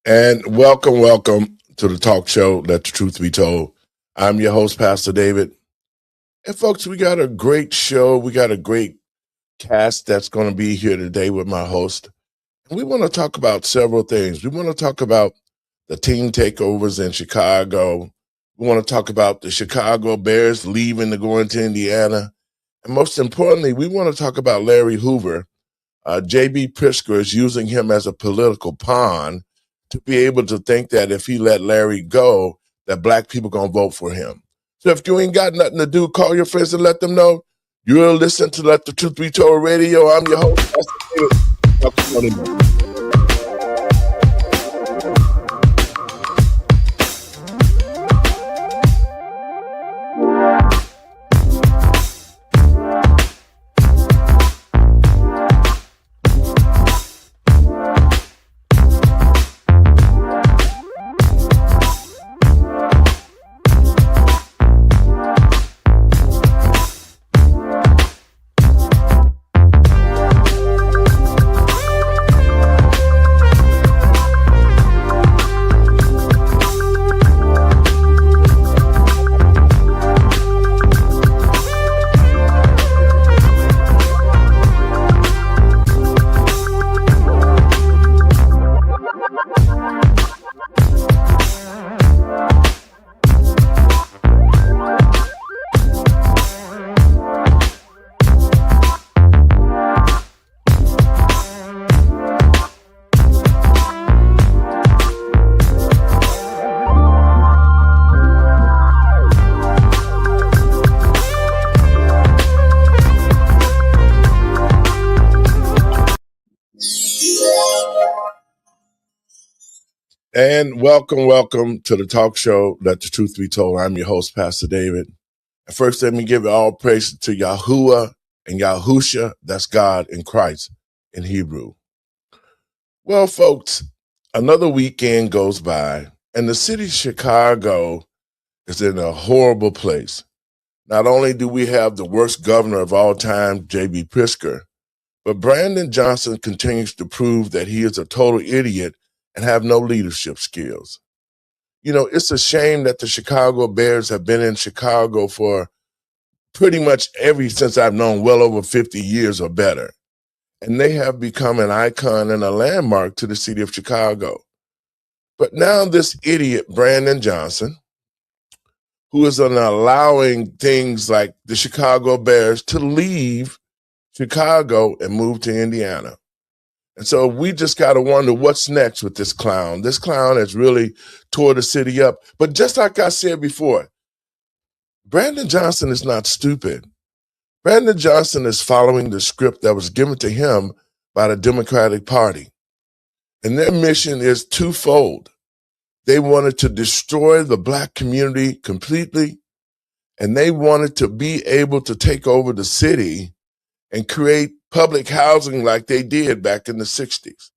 And welcome to the talk show, Let the Truth Be Told. I'm your host, Pastor David. And folks, we got a great show. We got a great cast that's going to be here today with my host. And we want to talk about several things. We want to talk about the team takeovers in Chicago. We want to talk about the Chicago Bears leaving to go into Indiana. And most importantly, we want to talk about Larry Hoover. J.B. Pritzker is using him as a political pawn to be able to think that if he let Larry go, that black people going to vote for him. So if you ain't got nothing to do, call your friends and let them know. You're listening to Let the Truth Be Told Radio. I'm your host, Pastor David. Welcome on. And welcome to the talk show, Let the Truth Be Told. I'm your host, Pastor David. And first, let me give all praise to Yahuwah and Yahusha. That's God in Christ in Hebrew. Well, folks, another weekend goes by, and the city of Chicago is in a horrible place. Not only do we have the worst governor of all time, J.B. Pritzker, but Brandon Johnson continues to prove that he is a total idiot and have no leadership skills. You know, it's a shame that the Chicago Bears have been in Chicago for pretty much since I've known, well over 50 years or better. And they have become an icon and a landmark to the city of Chicago. But now this idiot, Brandon Johnson, who is allowing things like the Chicago Bears to leave Chicago and move to Indiana. And so we just got to wonder what's next with this clown. This clown has really tore the city up. But just like I said before, Brandon Johnson is not stupid. Brandon Johnson is following the script that was given to him by the Democratic Party. And their mission is twofold. They wanted to destroy the black community completely, and they wanted to be able to take over the city and create public housing like they did back in the 60s.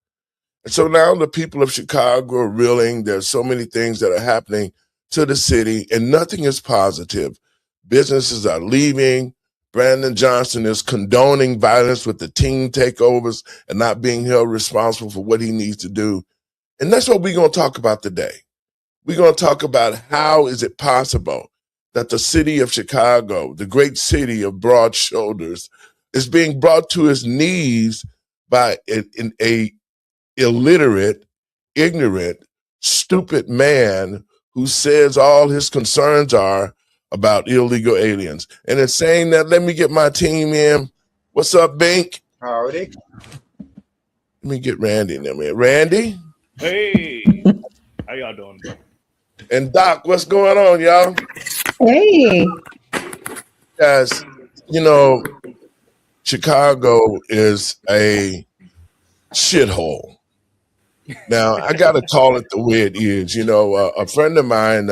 And so now the people of Chicago are reeling. There's so many things that are happening to the city, and nothing is positive. Businesses are leaving. Brandon Johnson is condoning violence with the team takeovers and not being held responsible for what he needs to do. And that's what we're going to talk about today. We're going to talk about how is it possible that the city of Chicago, the great city of broad shoulders, is being brought to his knees by a illiterate, ignorant, stupid man who says all his concerns are about illegal aliens. And in saying that, let me get my team in. What's up, Bink? Howdy. Let me get Randy in there, man. Randy? Hey, how y'all doing, bro? And Doc, what's going on, y'all? Hey. Guys, you know, Chicago is a shithole. Now, I got to call it the way it is. You know, a friend of mine,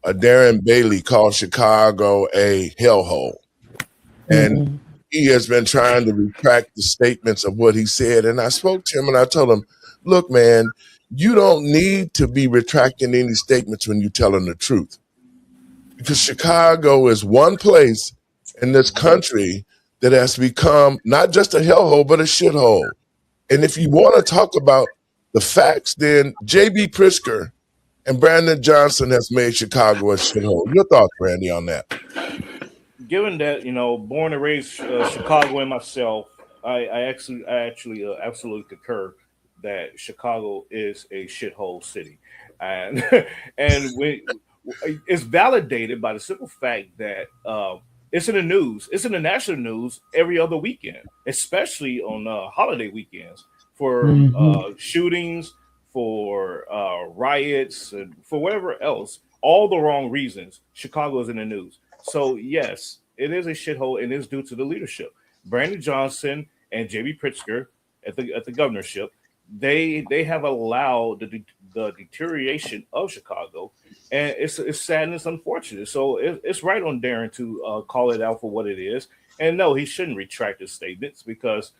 Darren Bailey, called Chicago a hellhole. And he has been trying to retract the statements of what he said. And I spoke to him and I told him, look, man, you don't need to be retracting any statements when you're telling the truth. Because Chicago is one place in this country that has become not just a hellhole, but a shithole. And if you want to talk about the facts, then J.B. Pritzker and Brandon Johnson has made Chicago a shithole. Your thoughts, Randy, on that? Given that born and raised Chicago and myself, I actually absolutely concur that Chicago is a shithole city, and and it's validated by the simple fact that it's in the news. It's in the national news every other weekend, especially on holiday weekends for shootings, for riots, and for whatever else. All the wrong reasons. Chicago is in the news. So yes, it is a shithole, and it's due to the leadership. Brandon Johnson and J.B. Pritzker at the governorship, they have allowed the deterioration of Chicago, and it's sad and it's unfortunate. So it's right on Darren to call it out for what it is. And no, he shouldn't retract his statements because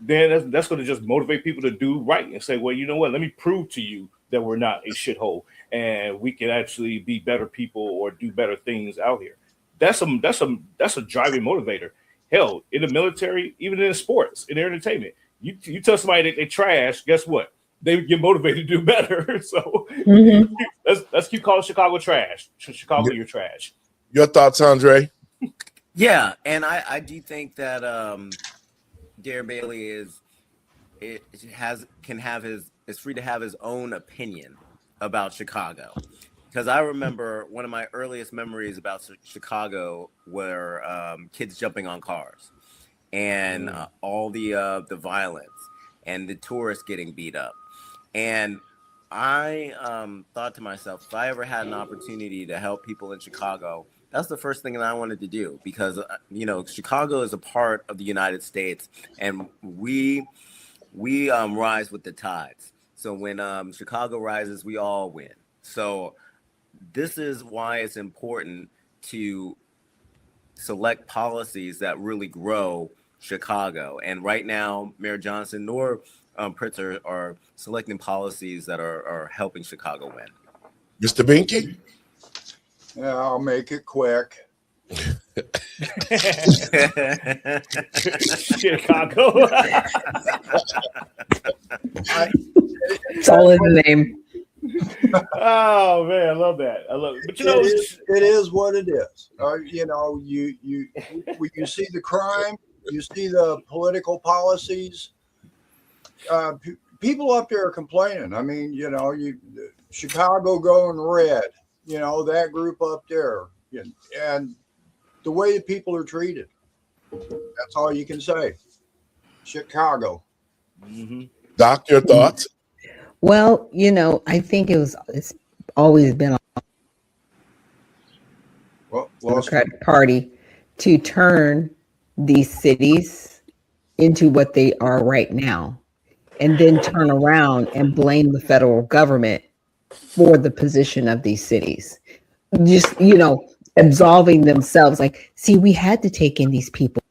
then that's going to just motivate people to do right and say, well, you know what? Let me prove to you that we're not a shithole and we can actually be better people or do better things out here. That's a driving motivator. Hell, in the military, even in sports, in entertainment, you tell somebody that they trash, guess what? They get motivated to do better. So let's keep calling Chicago trash. Chicago, you're trash. Your thoughts, Andre? Yeah, and I do think that Darren Bailey is free to have his own opinion about Chicago. Because I remember one of my earliest memories about Chicago were kids jumping on cars and all the violence and the tourists getting beat up. And I thought to myself, if I ever had an opportunity to help people in Chicago, that's the first thing that I wanted to do because, Chicago is a part of the United States and we rise with the tides. So when Chicago rises, we all win. So this is why it's important to select policies that really grow Chicago. And right now, Mayor Johnson nor Pritzker are selecting policies that are helping Chicago win. Mr. Binky? Yeah, I'll make it quick. Chicago. It's all in the name. Oh man, I love that. I love it. But it is what it is. You see the crime, you see the political policies. People up there are complaining. I mean, Chicago going red. That group up there, and the way that people are treated. That's all you can say. Chicago. Doc, your thoughts? Well, I think it's always been Well, Democratic Party to turn these cities into what they are right now, and then turn around and blame the federal government for the position of these cities. Just, absolving themselves. Like, see, we had to take in these people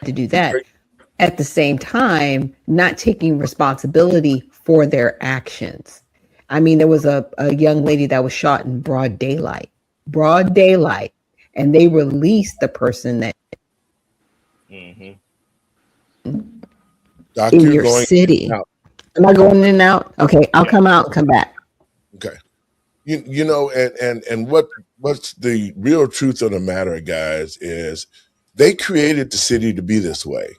to do that. At the same time, not taking responsibility for their actions. I mean, there was a young lady that was shot in broad daylight, and they released the person that Doc, in you're your going city. out. Am I going in and out? Okay, I'll come out and come back. Okay. And what's the real truth of the matter, guys, is they created the city to be this way.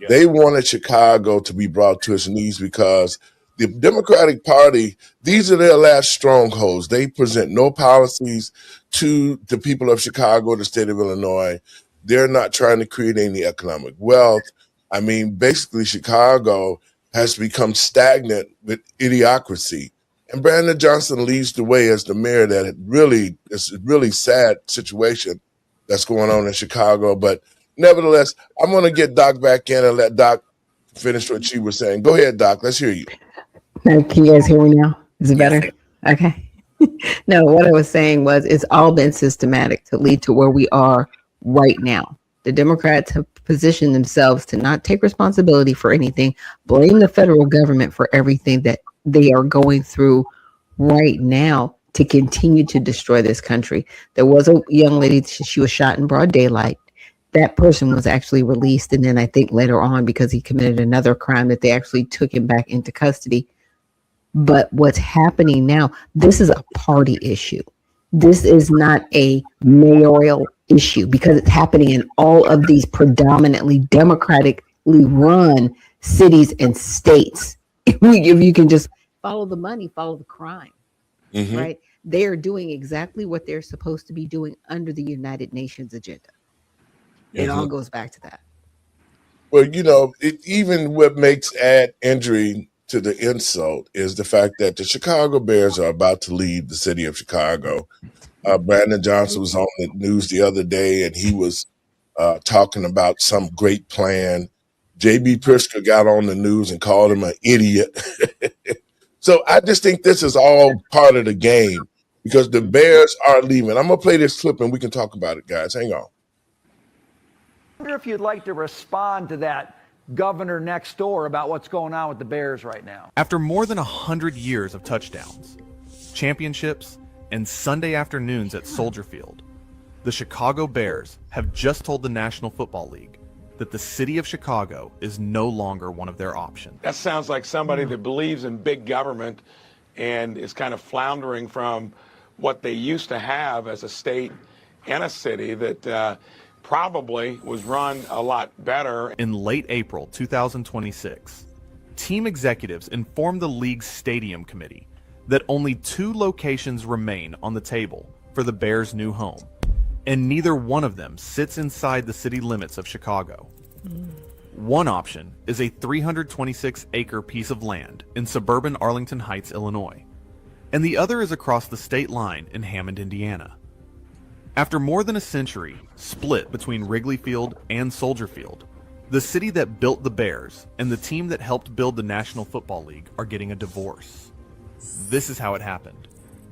Yeah. They wanted Chicago to be brought to its knees because the Democratic Party, these are their last strongholds. They present no policies to the people of Chicago, the state of Illinois. They're not trying to create any economic wealth. I mean, basically, Chicago has become stagnant with idiocracy. And Brandon Johnson leads the way as the mayor. It's a really sad situation that's going on in Chicago. But nevertheless, I'm going to get Doc back in and let Doc finish what she was saying. Go ahead, Doc. Let's hear you. Can you guys hear me now? Is it better? Okay. No, what I was saying was it's all been systematic to lead to where we are right now. The Democrats have positioned themselves to not take responsibility for anything, blame the federal government for everything that they are going through right now to continue to destroy this country. There was a young lady, she was shot in broad daylight. that person was actually released. And then I think later on, because he committed another crime, that they actually took him back into custody. But what's happening now, this is a party issue. This is not a mayoral issue because it's happening in all of these predominantly democratically run cities and states. If you can just follow the money, follow the crime, right? They are doing exactly what they're supposed to be doing under the United Nations agenda. It all goes back to that. Well, you know, even what makes add injury to the insult is the fact that the Chicago Bears are about to leave the city of Chicago. Brandon Johnson was on the news the other day, and he was talking about some great plan. J.B. Pritzker got on the news and called him an idiot. So I just think this is all part of the game because the Bears are leaving. I'm going to play this clip, and we can talk about it, guys. Hang on. I wonder if you'd like to respond to that governor next door about what's going on with the Bears right now. After more than 100 years of touchdowns, championships, and Sunday afternoons at Soldier Field, the Chicago Bears have just told the National Football League that the city of Chicago is no longer one of their options. That sounds like somebody that believes in big government and is kind of floundering from what they used to have as a state and a city that probably was run a lot better. In late April 2026, team executives informed the league's stadium committee that only 2 locations remain on the table for the Bears' new home, and neither one of them sits inside the city limits of Chicago. One option is a 326-acre piece of land in suburban Arlington Heights, Illinois, and the other is across the state line in Hammond, Indiana. After more than a century split between Wrigley Field and Soldier Field, the city that built the Bears and the team that helped build the National Football League are getting a divorce. This is how it happened,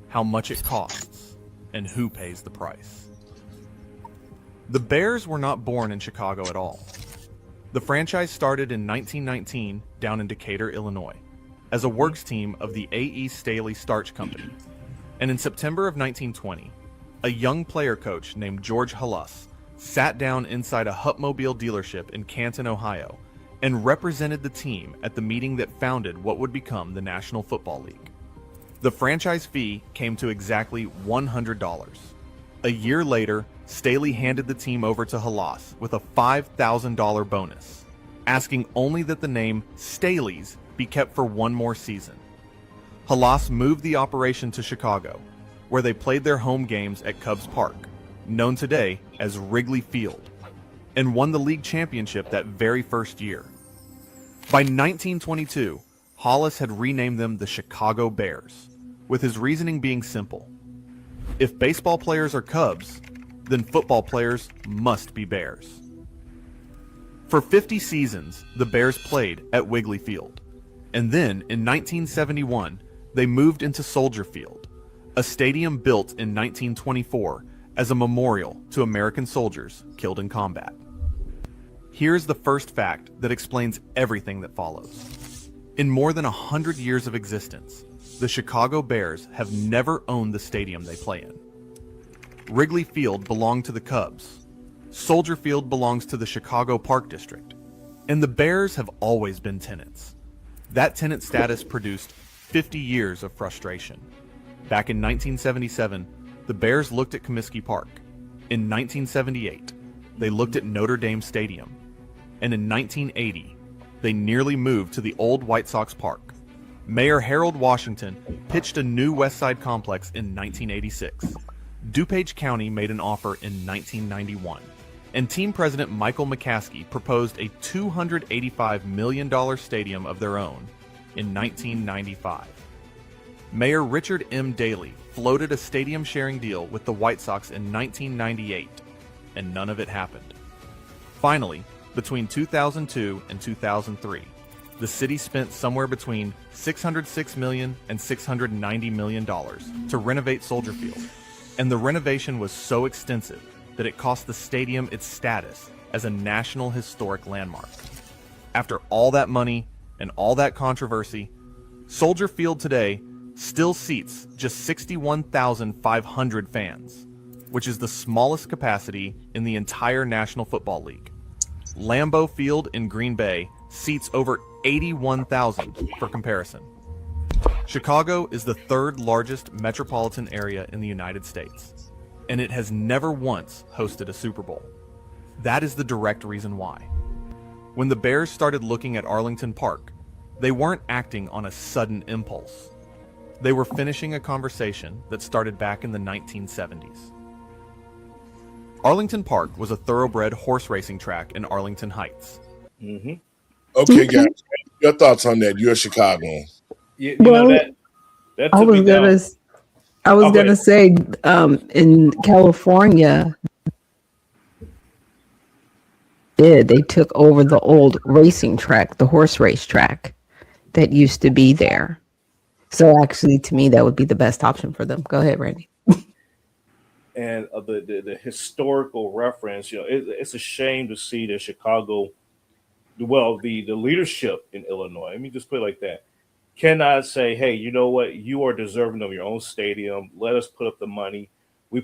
how much it costs, and who pays the price. The Bears were not born in Chicago at all. The franchise started in 1919 down in Decatur, Illinois, as a works team of the A.E. Staley Starch Company, and in September of 1920, a young player coach named George Halas sat down inside a Hupmobile dealership in Canton, Ohio, and represented the team at the meeting that founded what would become the National Football League. The franchise fee came to exactly $100. A year later, Staley handed the team over to Halas with a $5,000 bonus, asking only that the name Staley's be kept for one more season. Halas moved the operation to Chicago, where they played their home games at Cubs Park, known today as Wrigley Field, and won the league championship that very first year. By 1922, Halas had renamed them the Chicago Bears, with his reasoning being simple. If baseball players are Cubs, then football players must be Bears. For 50 seasons, the Bears played at Wrigley Field, and then in 1971, they moved into Soldier Field, a stadium built in 1924 as a memorial to American soldiers killed in combat. Here's the first fact that explains everything that follows. In more than 100 years of existence, the Chicago Bears have never owned the stadium they play in. Wrigley Field belonged to the Cubs, Soldier Field belongs to the Chicago Park District, and the Bears have always been tenants. That tenant status produced 50 years of frustration. Back in 1977, the Bears looked at Comiskey Park. In 1978, they looked at Notre Dame Stadium. And in 1980, they nearly moved to the old White Sox Park. Mayor Harold Washington pitched a new West Side complex in 1986. DuPage County made an offer in 1991. And team president Michael McCaskey proposed a $285 million stadium of their own in 1995. Mayor Richard M. Daley floated a stadium sharing deal with the White Sox in 1998, and none of it happened. Finally, between 2002 and 2003, the city spent somewhere between $606 million and $690 million to renovate Soldier Field, and the renovation was so extensive that it cost the stadium its status as a National Historic Landmark. After all that money and all that controversy, Soldier Field today still seats just 61,500 fans. which is the smallest capacity in the entire National Football League. Lambeau Field in Green Bay seats over 81,000 for comparison. Chicago is the third largest metropolitan area in the United States, and it has never once hosted a Super Bowl. That is the direct reason why. When the Bears started looking at Arlington Park, they weren't acting on a sudden impulse. They were finishing a conversation that started back in the 1970s. Arlington Park was a thoroughbred horse racing track in Arlington Heights. Mm-hmm. Okay, guys, your thoughts on that? You're a Chicagoan. You Well, know that I took me was down. gonna say, in California, they took over the old racing track, the horse race track that used to be there. So actually, to me, that would be the best option for them. Go ahead, Randy. And the historical reference, it's a shame to see that Chicago, well, the leadership in Illinois, let me just put it like that, cannot say, hey, you know what, you are deserving of your own stadium. Let us put up the money. We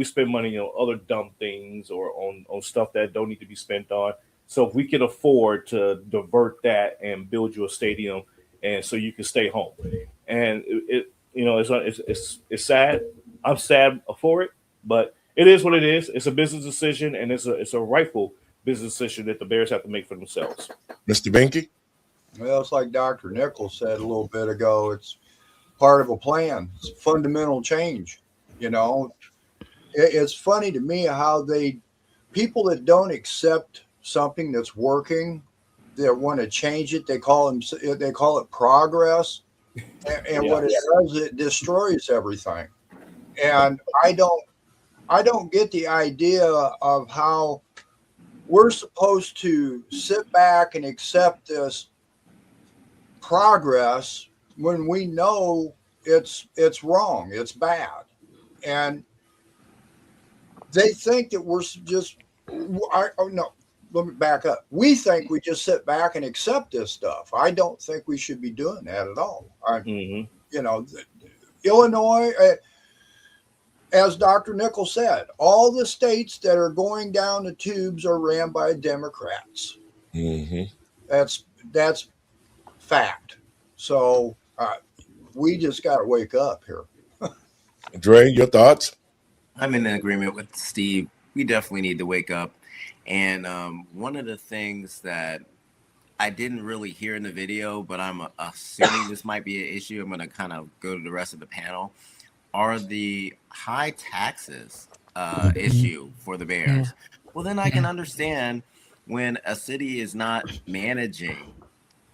spend money on other dumb things or on stuff that don't need to be spent on. So if we can afford to divert that and build you a stadium, and so you can stay home, and it's sad. I'm sad for it, but it is what it is. It's a business decision, and it's a rightful business decision that the Bears have to make for themselves. Mr. Binky? Well, it's like Dr. Nichols said a little bit ago. It's part of a plan. It's fundamental change. It's funny to me how people that don't accept something that's working, that want to change it, they call it progress, and what it does, it destroys everything. And I don't get the idea of how we're supposed to sit back and accept this progress when we know it's wrong, it's bad. And they think that we're just, no, let me back up. We think we just sit back and accept this stuff. I don't think we should be doing that at all. Illinois, as Dr. Nichols said, all the states that are going down the tubes are ran by Democrats. Mm-hmm. That's fact. So we just got to wake up here. Dre, your thoughts? I'm in agreement with Steve. We definitely need to wake up. And one of the things that I didn't really hear in the video, but I'm assuming this might be an issue, I'm going to kind of go to the rest of the panel, are the high taxes issue for the Bears. Yeah. Well, then I can understand when a city is not managing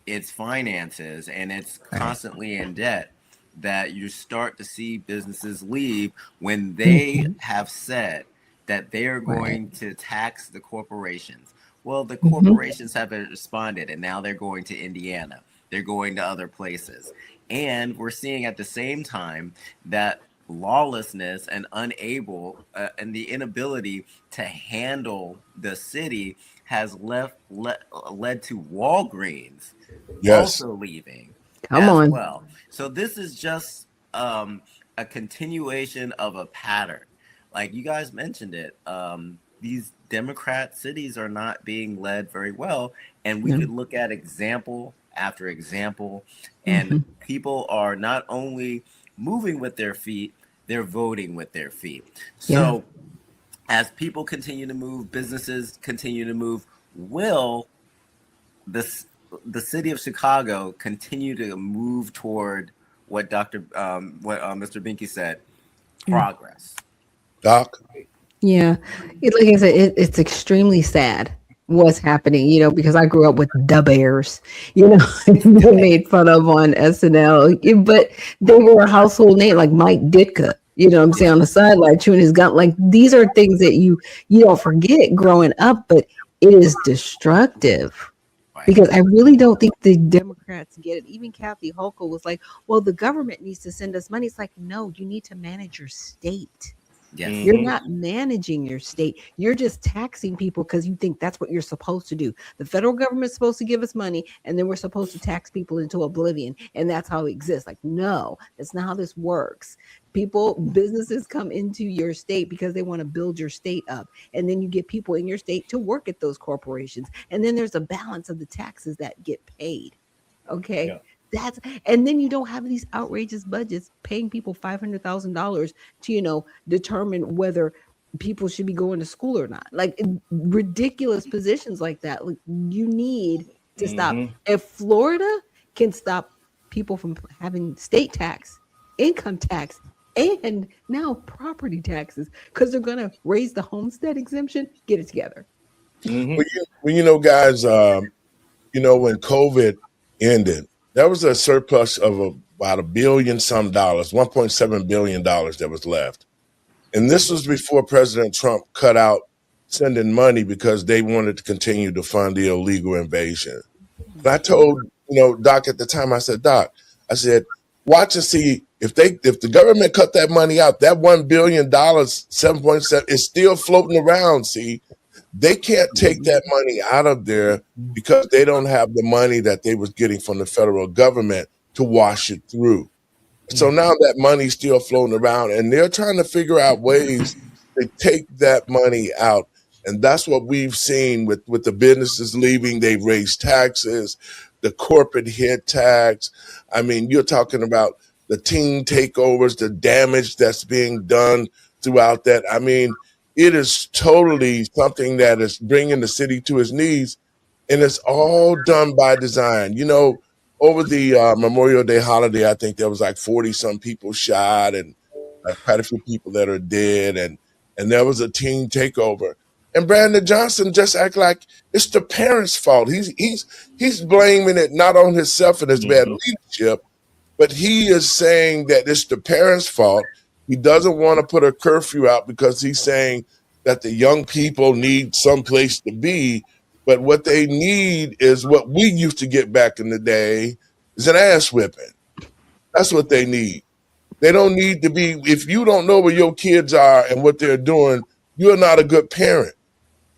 its finances and it's constantly in debt, that you start to see businesses leave when they have said that they are going to tax the corporations. Well, the corporations have responded, and now they're going to Indiana. They're going to other places. And we're seeing at the same time that lawlessness and and the inability to handle the city has led to Walgreens also leaving. Come on. Well, so this is just a continuation of a pattern. Like you guys mentioned it, these Democrat cities are not being led very well, and we could look at example after example, and people are not only moving with their feet, they're voting with their feet. So as people continue to move, businesses continue to move, will the city of Chicago continue to move toward what Mr. Binky said, progress? Doc? Yeah. Like I said, it's extremely sad what's happening, because I grew up with the Bears, they made fun of on SNL, but they were a household name like Mike Ditka, what I'm saying, on the sideline chewing his gun. Like, these are things that you don't forget growing up, but it is destructive. Because I really don't think the Democrats get it. Even Kathy Hochul was like, well, the government needs to send us money. It's like, no, you need to manage your state. Yes. You're not managing your state. You're just taxing people because you think that's what you're supposed to do. The federal government's supposed to give us money, and then we're supposed to tax people into oblivion, and that's how it exists. Like, no, that's not how this works. Businesses come into your state because they want to build your state up. And then you get people in your state to work at those corporations. And then there's a balance of the taxes that get paid. Okay. Yeah. And then you don't have these outrageous budgets paying people $500,000 to, determine whether people should be going to school or not. Like ridiculous positions like that. Like you need to stop. If Florida can stop people from having state tax, income tax, and now property taxes, because they're going to raise the homestead exemption, get it together. Well, guys, when COVID ended, there was a surplus of about $1 billion some dollars, $1.7 billion that was left. And this was before President Trump cut out sending money because they wanted to continue to fund the illegal invasion. And I told, Doc at the time, I said, Doc, watch and see if the government cut that money out, that $1 billion, 7.7 is still floating around. See, they can't take that money out of there because they don't have the money that they was getting from the federal government to wash it through. So now that money's still floating around, and they're trying to figure out ways to take that money out. And that's what we've seen with the businesses leaving. They've raised taxes, the corporate hit tax. I mean, you're talking about the teen takeovers, the damage that's being done throughout that. I mean, it is totally something that is bringing the city to its knees, and it's all done by design. Over the Memorial Day holiday, I think there was like 40-some people shot and quite a few people that are dead, and there was a teen takeover. And Brandon Johnson just act like it's the parents' fault. He's blaming it not on himself and his bad leadership, but he is saying that it's the parents' fault. He doesn't want to put a curfew out because he's saying that the young people need some place to be. But what they need is what we used to get back in the day, is an ass whipping. That's what they need. They don't need to be, if you don't know where your kids are and what they're doing, you're not a good parent.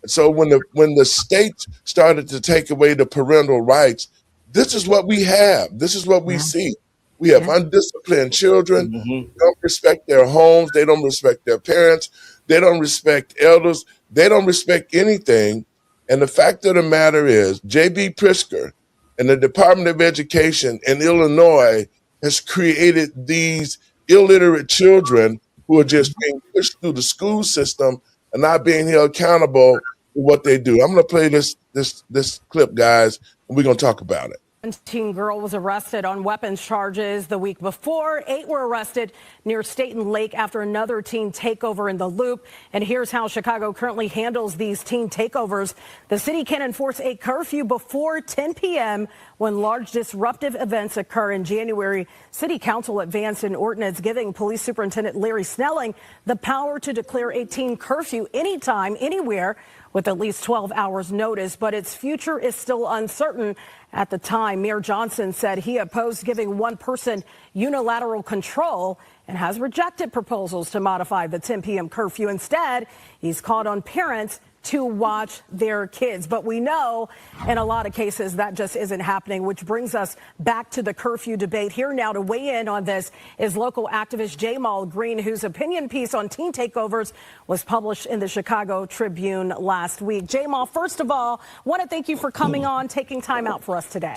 So when the state started to take away the parental rights, this is what we have. This is what we see. We have undisciplined children. They don't respect their homes. They don't respect their parents. They don't respect elders. They don't respect anything. And the fact of the matter is, J.B. Pritzker and the Department of Education in Illinois has created these illiterate children who are just being pushed through the school system and not being held accountable for what they do. I'm going to play this clip, guys, and we're going to talk about it. 17 girl was arrested on weapons charges the week before. 8 were arrested near Staten Lake after another teen takeover in the Loop. And here's how Chicago currently handles these teen takeovers. The city can enforce a curfew before 10 p.m. when large disruptive events occur. In January, City Council advanced an ordinance giving Police Superintendent Larry Snelling the power to declare a teen curfew anytime, anywhere, with at least 12 hours notice, but its future is still uncertain. At the time, Mayor Johnson said he opposed giving one person unilateral control and has rejected proposals to modify the 10 p.m. curfew. Instead, he's called on parents to watch their kids. But we know in a lot of cases that just isn't happening, which brings us back to the curfew debate. Here now to weigh in on this is local activist Jamal Green, whose opinion piece on teen takeovers was published in the Chicago Tribune last week. Jamal, first of all, want to thank you for coming on, taking time out for us today.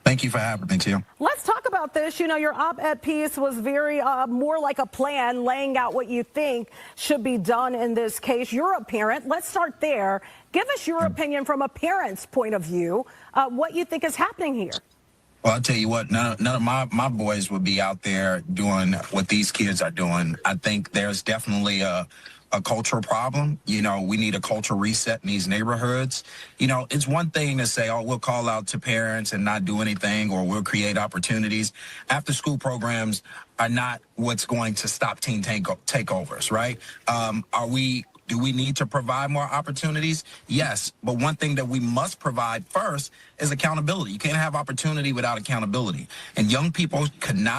Thank you for having me, Tim. Let's talk about this. Your op-ed piece was very more like a plan, laying out what you think should be done in this case. You're a parent. Let's start there. Give us your opinion from a parent's point of view, what you think is happening here. Well, I'll tell you what, none of my boys would be out there doing what these kids are doing. I think there's definitely a cultural problem. We need a cultural reset in these neighborhoods. It's one thing to say, oh, we'll call out to parents and not do anything, or we'll create opportunities. After school programs are not what's going to stop teen takeovers, right? Are we Do we need to provide more opportunities? Yes. But one thing that we must provide first is accountability. You can't have opportunity without accountability. And young people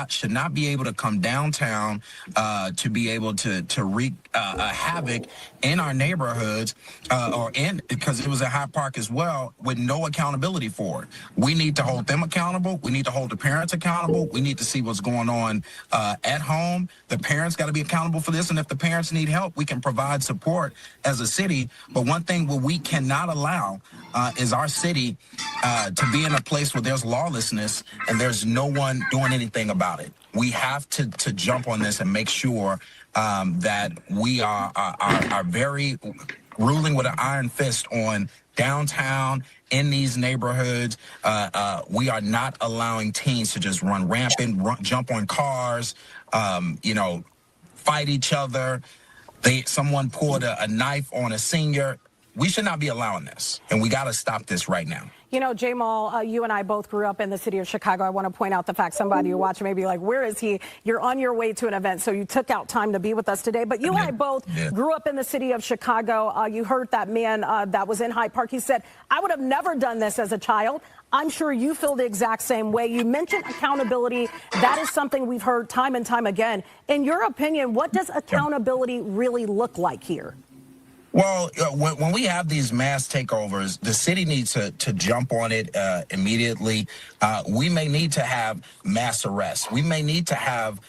should not be able to come downtown to be able to wreak havoc in our neighborhoods because it was at Hyde Park as well with no accountability for it. We need to hold them accountable. We need to hold the parents accountable. We need to see what's going on at home. The parents got to be accountable for this. And if the parents need help, we can provide support as a city. But one thing what we cannot allow is our city to be in a place where there's lawlessness and there's no one doing anything about it. We have to jump on this and make sure that we are very ruling with an iron fist on downtown in these neighborhoods. We are not allowing teens to just run rampant, jump on cars, fight each other. Someone pulled a knife on a senior. We should not be allowing this, and we got to stop this right now. You know, Jamal, you and I both grew up in the city of Chicago. I want to point out the fact somebody who watching may be like, where is he? You're on your way to an event, so you took out time to be with us today. But you and I both grew up in the city of Chicago. You heard that man that was in Hyde Park. He said, I would have never done this as a child. I'm sure you feel the exact same way. You mentioned accountability. That is something we've heard time and time again. In your opinion, what does accountability really look like here? Well, when we have these mass takeovers, the city needs to jump on it immediately. We may need to have mass arrests. We may need to have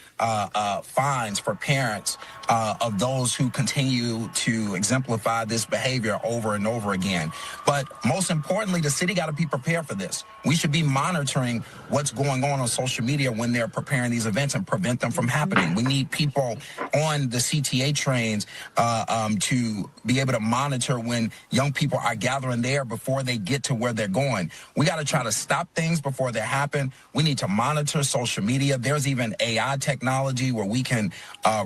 fines for parents of those who continue to exemplify this behavior over and over again. But most importantly, the city got to be prepared for this. We should be monitoring what's going on social media when they're preparing these events and prevent them from happening. We need people on the CTA trains to be able to monitor when young people are gathering there before they get to where they're going. We got to try to stop things before they happen. We need to monitor social media. There's even AI technology where we can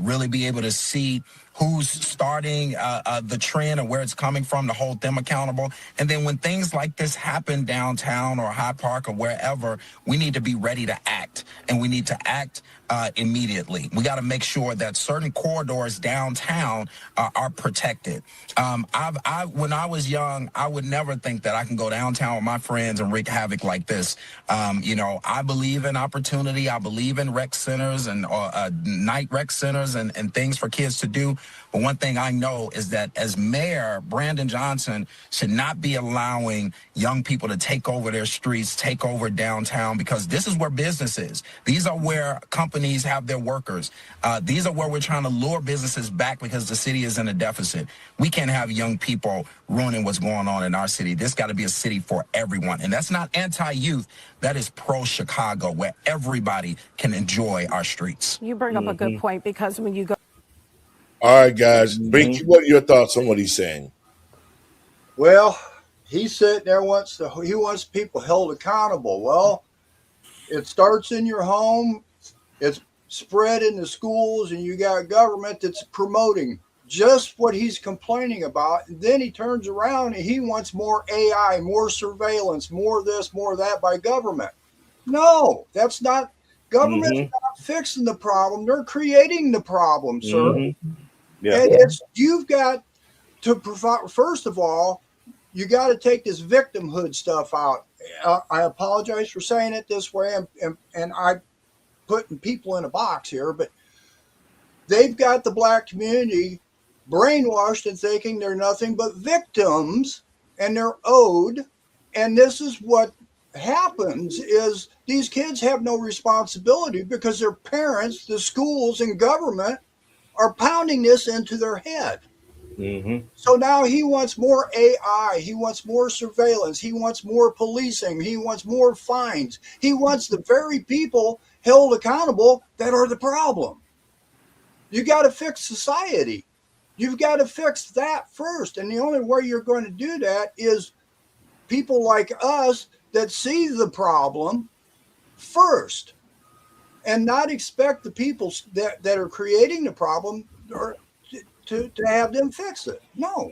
really be able to see who's starting the trend and where it's coming from to hold them accountable. And then when things like this happen downtown or Hyde Park or wherever, we need to be ready to act, and we need to act immediately. We got to make sure that certain corridors downtown are protected. When I was young, I would never think that I can go downtown with my friends and wreak havoc like this. I believe in opportunity. I believe in rec centers and night rec centers and things for kids to do. But one thing I know is that as mayor, Brandon Johnson should not be allowing young people to take over their streets, take over downtown, because this is where business is. These are where companies have their workers. These are where we're trying to lure businesses back because the city is in a deficit. We can't have young people ruining what's going on in our city. This got to be a city for everyone. And that's not anti-youth. That is pro-Chicago, where everybody can enjoy our streets. You bring up a good point, because when you go. All right, guys. Binky, what are your thoughts on what he's saying? Well, he's sitting there he wants people held accountable. Well, it starts in your home. It's spread in the schools, and you got government that's promoting just what he's complaining about. And then he turns around and he wants more AI, more surveillance, more this, more that by government. No, that's not. Government's not fixing the problem. They're creating the problem, sir. Yeah. And you've got to provide, first of all, you got to take this victimhood stuff out. I apologize for saying it this way, and I'm putting people in a box here, but they've got the black community brainwashed and thinking they're nothing but victims, and they're owed. And this is what happens is these kids have no responsibility because their parents, the schools, and government are pounding this into their head. So now he wants more AI. He wants more surveillance. He wants more policing. He wants more fines. He wants the very people held accountable that are the problem. You got to fix society. You've got to fix that first. And the only way you're going to do that is people like us that see the problem first, and not expect the people that are creating the problem or to have them fix it. No,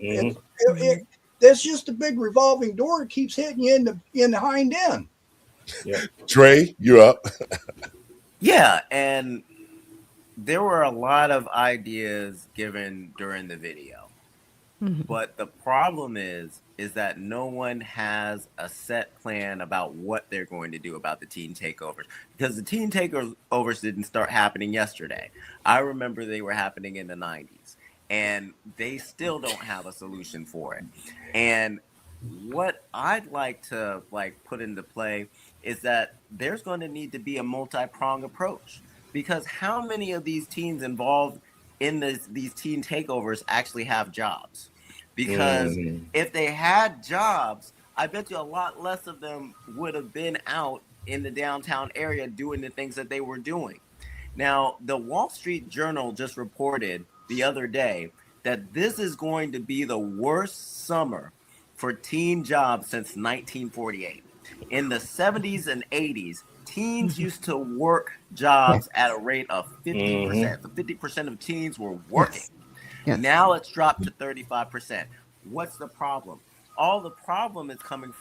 that's just a big revolving door. It keeps hitting you in the hind end. Yeah. Trey, you're up. Yeah, and there were a lot of ideas given during the video. But the problem is that no one has a set plan about what they're going to do about the teen takeovers, because the teen takeovers didn't start happening yesterday. I remember they were happening in the 90s, and they still don't have a solution for it. And what I'd like to put into play is that there's going to need to be a multi-pronged approach, because how many of these teens involved in these teen takeovers actually have jobs? Because if they had jobs, I bet you a lot less of them would have been out in the downtown area doing the things that they were doing. Now, the Wall Street Journal just reported the other day that this is going to be the worst summer for teen jobs since 1948. In the 70s and 80s, teens used to work jobs at a rate of 50%. So 50% of teens were working. Yes. Now it's dropped to 35%. What's the problem? Part of the problem is coming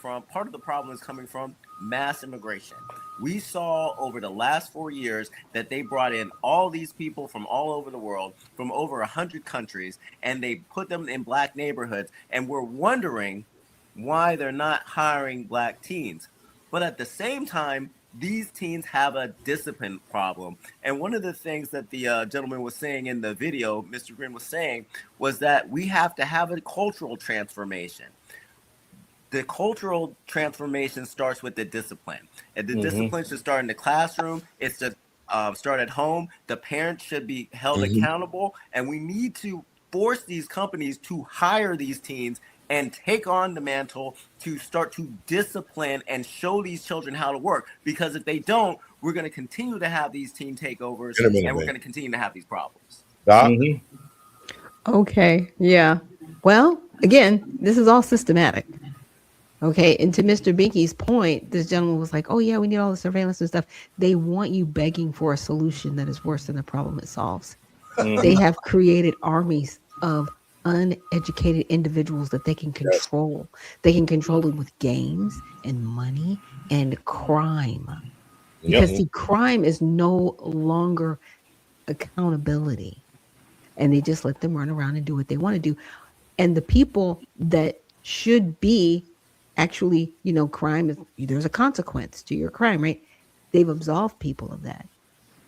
from mass immigration. We saw over the last 4 years that they brought in all these people from all over the world, from over 100 countries, and they put them in black neighborhoods. And we're wondering why they're not hiring black teens. But at the same time, these teens have a discipline problem. And one of the things that the gentleman was saying in the video, Mr. Green was saying, was that we have to have a cultural transformation. The cultural transformation starts with the discipline. And the discipline should start in the classroom. It's to start at home. The parents should be held accountable. And we need to force these companies to hire these teens and take on the mantle to start to discipline and show these children how to work. Because if they don't, we're going to continue to have these teen takeovers, and we're going to continue to have these problems. Doc? Okay. Yeah. Well, again, this is all systematic. Okay. And to Mr. Binky's point, this gentleman was like, oh, yeah, we need all the surveillance and stuff. They want you begging for a solution that is worse than the problem it solves. They have created armies of uneducated individuals that they can control. They can control them with games and money and crime. Because see, crime is no longer accountability. And they just let them run around and do what they want to do. And the people that should be actually, crime is, there's a consequence to your crime, right? They've absolved people of that.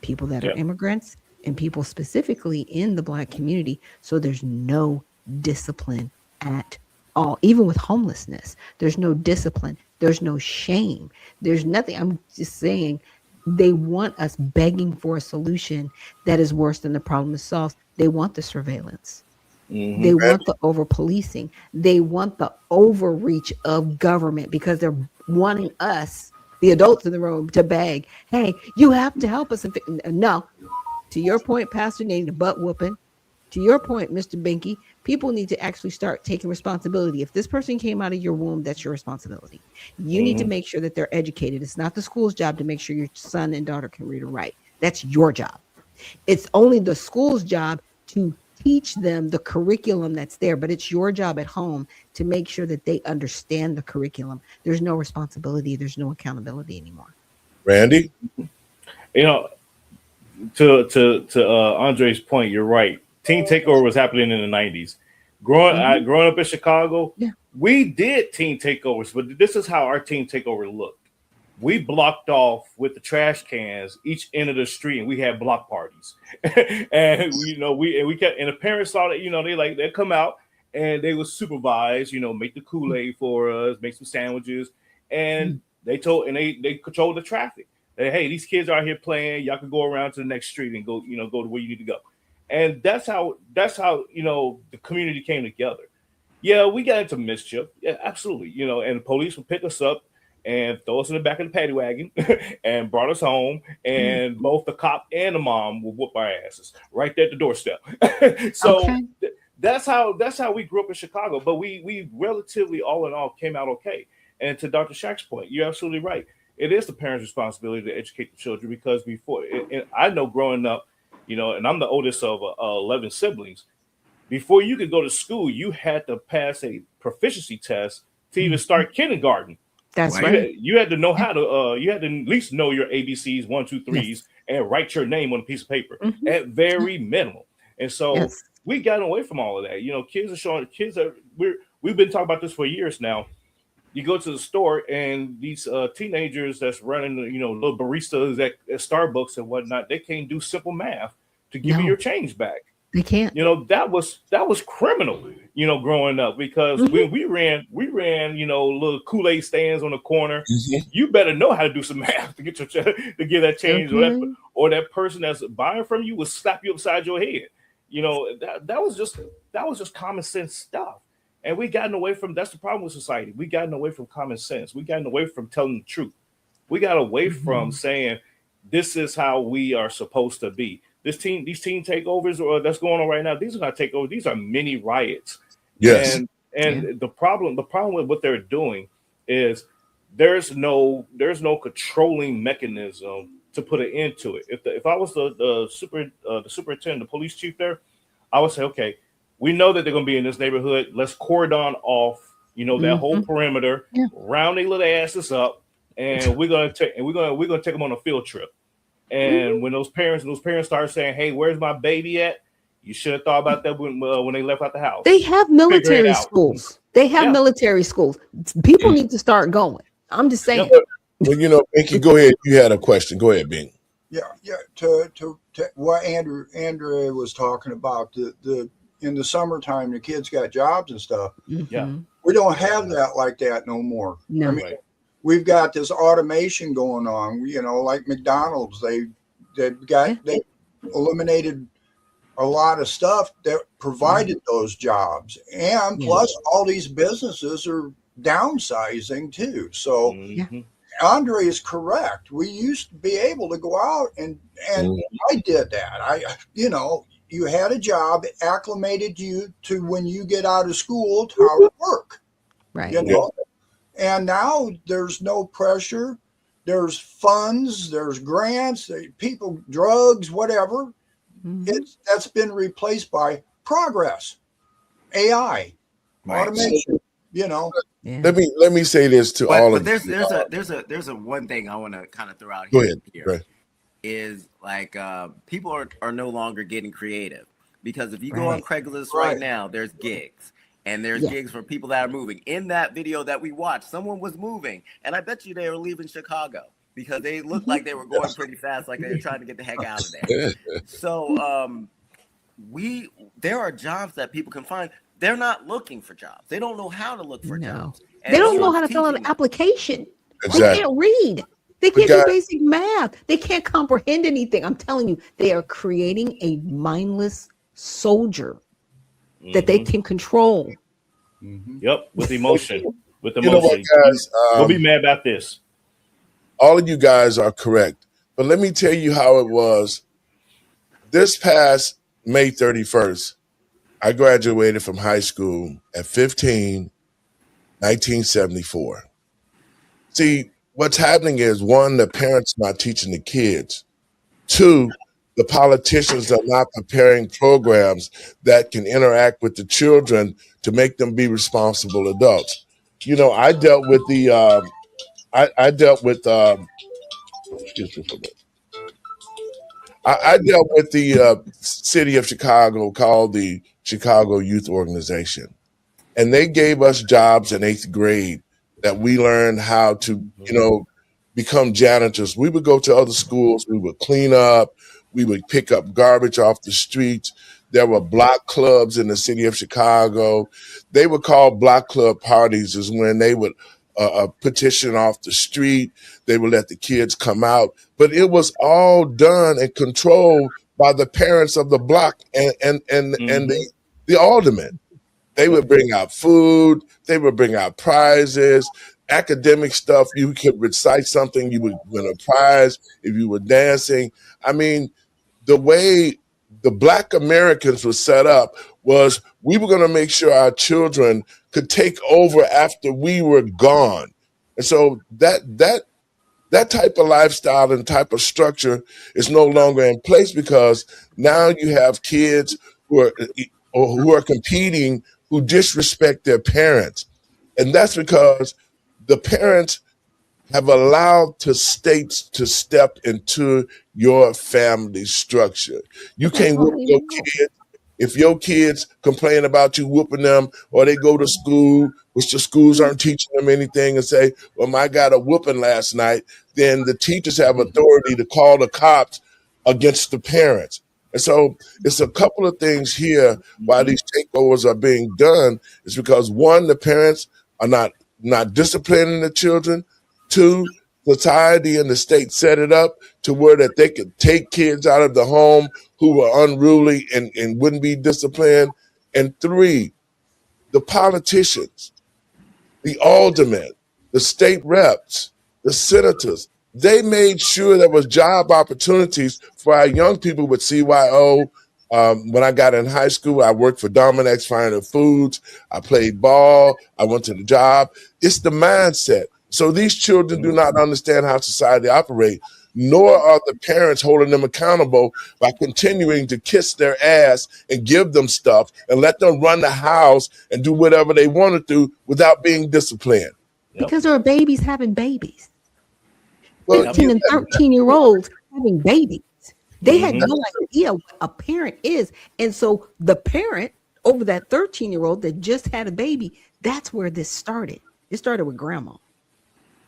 People that are immigrants, and people specifically in the black community. So there's no discipline at all. Even with homelessness, there's no discipline. There's no shame. There's nothing. I'm just saying they want us begging for a solution that is worse than the problem it solves. They want the surveillance. They want the over policing. They want the overreach of government because they're wanting us, the adults in the room, to beg, hey, you have to help us. No. To your point, Pastor Nate, the butt whooping. To your point, Mr. Binky, people need to actually start taking responsibility. If this person came out of your womb, that's your responsibility. You need to make sure that they're educated. It's not the school's job to make sure your son and daughter can read or write. That's your job. It's only the school's job to teach them the curriculum that's there, but it's your job at home to make sure that they understand the curriculum. There's no responsibility. There's no accountability anymore. Randy? To Andre's point, you're right. Teen takeover was happening in the 90s. Growing up in Chicago, we did teen takeovers, but this is how our teen takeover looked. We blocked off with the trash cans each end of the street, and we had block parties. And we kept, and the parents saw that they'd come out and they would supervise, make the Kool-Aid for us, make some sandwiches, and they controlled the traffic. Hey, these kids are out here playing. Y'all can go around to the next street and go to where you need to go. And that's how the community came together. Yeah, we got into mischief. Yeah, absolutely. And the police would pick us up and throw us in the back of the paddy wagon and brought us home. And both the cop and the mom would whoop our asses right there at the doorstep. So that's how we grew up in Chicago. But we relatively all in all came out okay. And to Dr. Shack's point, you're absolutely right. It is the parents' responsibility to educate the children, because I know growing up, and I'm the oldest of 11 siblings. Before you could go to school, you had to pass a proficiency test to even start kindergarten. That's right. You had to know how to. You had to at least know your ABCs, 1, 2, 3s, and write your name on a piece of paper at very minimal. And so we gotten away from all of that. We've been talking about this for years now. You go to the store and these teenagers that's running, little baristas at Starbucks and whatnot, they can't do simple math to give you your change back. They can't. That was criminal, growing up, because when we ran, little Kool-Aid stands on the corner. You better know how to do some math to get to get that change, or that person that's buying from you will slap you upside your head. That was just common sense stuff. And we gotten away from, that's the problem with society. We gotten away from common sense. We gotten away from telling the truth. We got away from saying this is how we are supposed to be. These teen takeovers that's going on right now, these are not takeovers, these are mini riots. Yes. And the problem with what they're doing is there's no controlling mechanism to put an end to it. If I was the superintendent, the police chief there, I would say, okay, we know that they're going to be in this neighborhood. Let's cordon off, that whole perimeter, round their little asses up, and we're gonna take them on a field trip. And when those parents start saying, "Hey, where's my baby at?" You should have thought about that when they left out the house. They have military schools. They have military schools. People need to start going. I'm just saying. Well, Binky, go ahead. You had a question. Go ahead, Bing. Yeah. To what Andrew was talking about, the in the summertime, the kids got jobs and stuff. Yeah. We don't have that like that no more. No. I mean, we've got this automation going on, like McDonald's. They eliminated a lot of stuff that provided those jobs. And plus all these businesses are downsizing too. So Andre is correct. We used to be able to go out and I did that. You had a job, acclimated you to when you get out of school to how to work. Right. And now there's no pressure. There's funds, there's grants, people, drugs, whatever. That's been replaced by progress, AI, automation. Let me say this to all of you. There's a one thing I want to kind of throw out Go here. ahead. Right. Is like people are no longer getting creative, because if you go on Craigslist right now, there's gigs, and there's gigs for people that are moving. In that video that we watched, someone was moving, and I bet you they were leaving Chicago because they looked like they were going pretty fast, like they were trying to get the heck out of there. So there are jobs that people can find. They're not looking for jobs. They don't know how to look for jobs. And they don't know how to fill out an application. Exactly. They can't read. They can't do basic math. They can't comprehend anything. I'm telling you, they are creating a mindless soldier that they can control. Yep, with emotion. With You know what, emotion. guys? We'll be mad about this. All of you guys are correct. But let me tell you how it was. This past May 31st, I graduated from high school at 15, 1974. See, what's happening is, one, the parents not teaching the kids. Two, the politicians are not preparing programs that can interact with the children to make them be responsible adults. I dealt with excuse me for a minute. I dealt with the city of Chicago, called the Chicago Youth Organization. And they gave us jobs in 8th grade that we learned how to, become janitors. We would go to other schools. We would clean up. We would pick up garbage off the streets. There were block clubs in the city of Chicago. They were called block club parties, is when they would petition off the street. They would let the kids come out. But it was all done and controlled by the parents of the block and the aldermen. They would bring out food. They would bring out prizes, academic stuff. You could recite something, you would win a prize if you were dancing. I mean, the way the Black Americans were set up was we were going to make sure our children could take over after we were gone. And so that type of lifestyle and type of structure is no longer in place, because now you have kids who are competing, who disrespect their parents. And that's because the parents have allowed the states to step into your family structure. You can't whoop your kids if your kids complain about you whooping them, or they go to school, which the schools aren't teaching them anything, and say, well, I got a whooping last night, then the teachers have authority to call the cops against the parents. And so it's a couple of things here why these takeovers are being done is because, one, the parents are not disciplining the children. Two, society and the state set it up to where that they could take kids out of the home who were unruly and wouldn't be disciplined. And three, the politicians, the aldermen, the state reps, the senators, they made sure there was job opportunities for our young people with CYO. When I got in high school, I worked for Dominex Finer Foods. I played ball. I went to the job. It's the mindset. So these children do not understand how society operates, nor are the parents holding them accountable by continuing to kiss their ass and give them stuff and let them run the house and do whatever they want to do without being disciplined. Because there are babies having babies. Well, 15 and 13-year-olds having babies. They had no idea what a parent is. And so the parent over that 13-year-old that just had a baby, that's where this started. It started with grandma.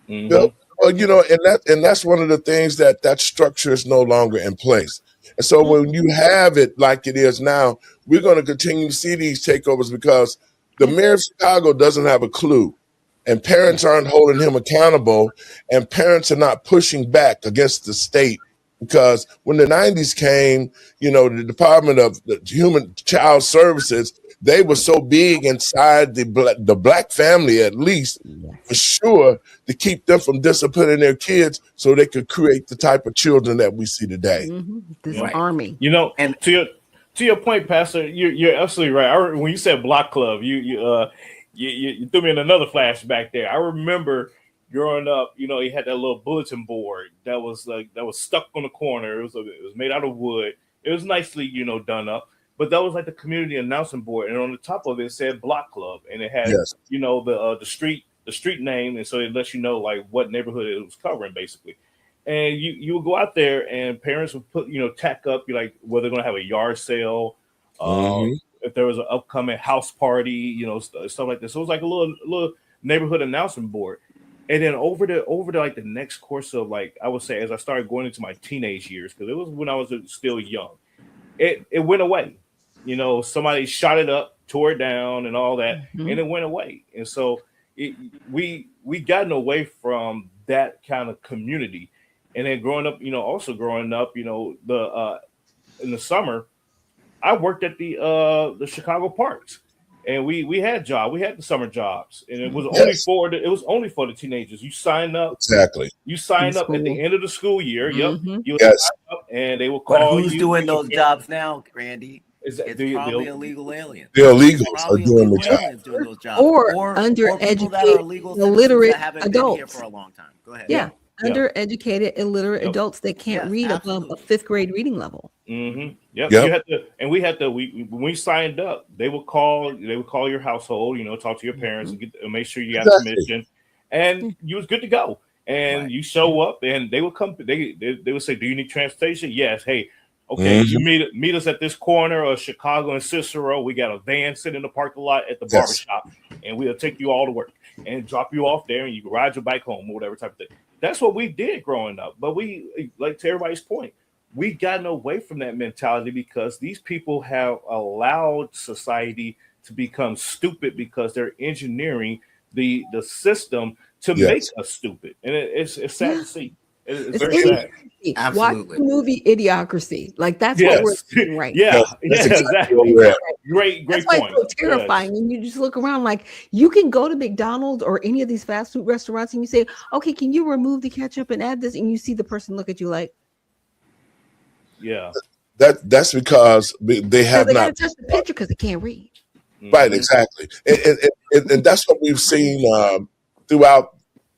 Well, and that's one of the things that structure is no longer in place. And so when you have it like it is now, we're going to continue to see these takeovers because the mayor of Chicago doesn't have a clue. And parents aren't holding him accountable, and parents are not pushing back against the state. Because when the 90s came, the Department of the Human Child Services, they were so big inside the black family, at least, for sure, to keep them from disciplining their kids so they could create the type of children that we see today. This army. And to your point, Pastor, you're absolutely right. When you said block club, you threw me in another flashback there. I remember growing up, you had that little bulletin board that was stuck on the corner. It was made out of wood. It was nicely, done up. But that was like the community announcement board, and on the top of it said block club, and it had the street name, and so it lets you know like what neighborhood it was covering basically. And you would go out there, and parents would put tack up like whether they're going to have a yard sale, if there was an upcoming house party, stuff like this. So it was like a little neighborhood announcement board. And then over the like the next course of like I would say as I started going into my teenage years, because it was when I was still young, it went away. Somebody shot it up, tore it down, and all that, and it went away. And so we gotten away from that kind of community. And then growing up, the in the summer, I worked at the Chicago parks. And we had the summer jobs, and it was only for the teenagers. You sign up exactly. You sign up at the end of the school year. You sign up, and they will call you. Who's doing those jobs now, Randy? It's probably illegal aliens. The illegals are doing the job. Or undereducated, illiterate adults. Here for a long time. Go ahead. Yeah. Undereducated, illiterate adults that can't read above a 5th grade reading level. Yep. You had to, and we had to. When we signed up, they would call your household. Talk to your parents and make sure you got permission, and you was good to go. And you show up, and they would come. They would say, "Do you need transportation?" Yes. Hey, okay. You meet us at this corner of Chicago and Cicero. We got a van sitting in the parking lot at the barbershop, and we'll take you all to work and drop you off there, and you can ride your bike home or whatever type of thing. That's what we did growing up. But we, like to everybody's point, we gotten away from that mentality because these people have allowed society to become stupid because they're engineering the system to make us stupid. And it's sad to see. It's very sad. Watch the movie Idiocracy. Like that's what we're doing right now. Exactly. Great that's point. Why it's so terrifying. And you just look around like you can go to McDonald's or any of these fast food restaurants and you say, okay, can you remove the ketchup and add this? And you see the person look at you like, that's because they have they not gotta touch the picture because they can't read. Right, exactly. And that's what we've seen throughout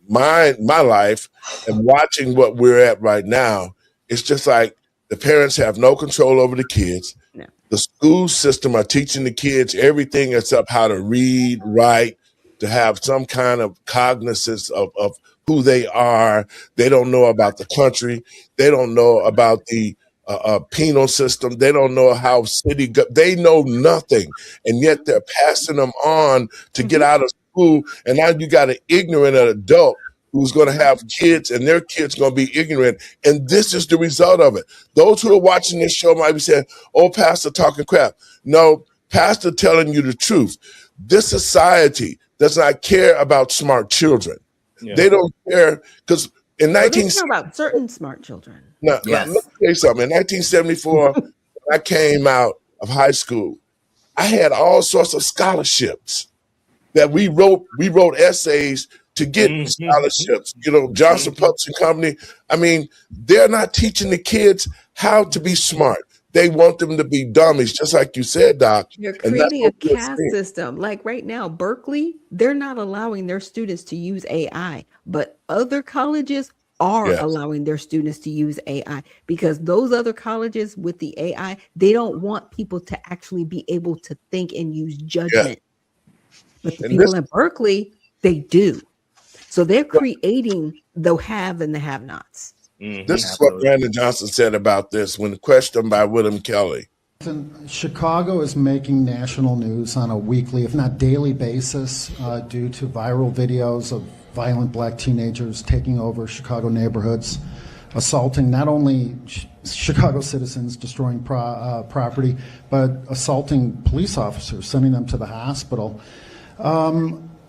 my life, and watching what we're at right now. It's just like the parents have no control over the kids. No. The school system are teaching the kids everything except how to read, write, to have some kind of cognizance of who they are. They don't know about the country. They don't know about the a penal system. They don't know how they know nothing. And yet they're passing them on to get out of school. And now you got an ignorant adult who's going to have kids, and their kids going to be ignorant. And this is the result of it. Those who are watching this show might be saying, oh, Pastor talking crap. No, Pastor telling you the truth. This society does not care about smart children. Yeah. They don't care because in 19... They care about certain smart children. Now, let me tell you something. In 1974, when I came out of high school, I had all sorts of scholarships that we wrote essays to get scholarships. You know, Johnson Pups and Company. I mean, they're not teaching the kids how to be smart. They want them to be dummies, just like you said, Doc. You're creating a caste system. Like right now, Berkeley, they're not allowing their students to use AI, but other colleges are allowing their students to use AI, because those other colleges with the AI, they don't want people to actually be able to think and use judgment. But the people at Berkeley, they do. So they're creating the have and the have-nots. This is what Brandon Johnson said about this when questioned by William Kelly. Chicago is making national news on a weekly, if not daily basis, due to viral videos of violent black teenagers taking over Chicago neighborhoods, assaulting not only Chicago citizens, destroying property, but assaulting police officers, sending them to the hospital.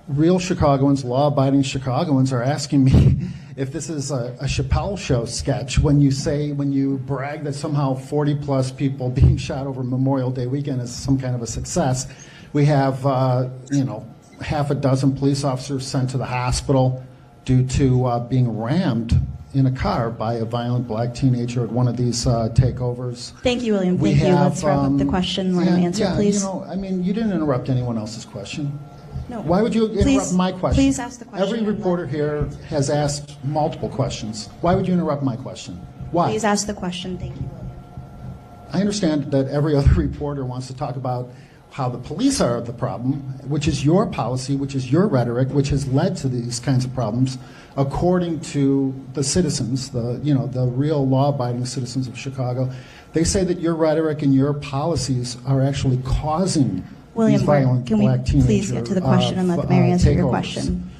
Real Chicagoans, law-abiding Chicagoans are asking me if this is a Chappelle Show sketch when you brag that somehow 40-plus people being shot over Memorial Day weekend is some kind of a success. We have, half a dozen police officers sent to the hospital due to being rammed in a car by a violent black teenager at one of these takeovers. Thank you, William. Thank you. Let's wrap up the question. Let him answer, please. You didn't interrupt anyone else's question. No. Why would you interrupt my question? Please ask the question. Every reporter here has asked multiple questions. Why would you interrupt my question? Why? Please ask the question. Thank you, William. I understand that every other reporter wants to talk about how the police are the problem, which is your policy, which is your rhetoric, which has led to these kinds of problems, according to the citizens, the real law-abiding citizens of Chicago. They say that your rhetoric and your policies are actually causing William, these violent can we black teenager please get to the question and let the mayor answer your takeovers. question?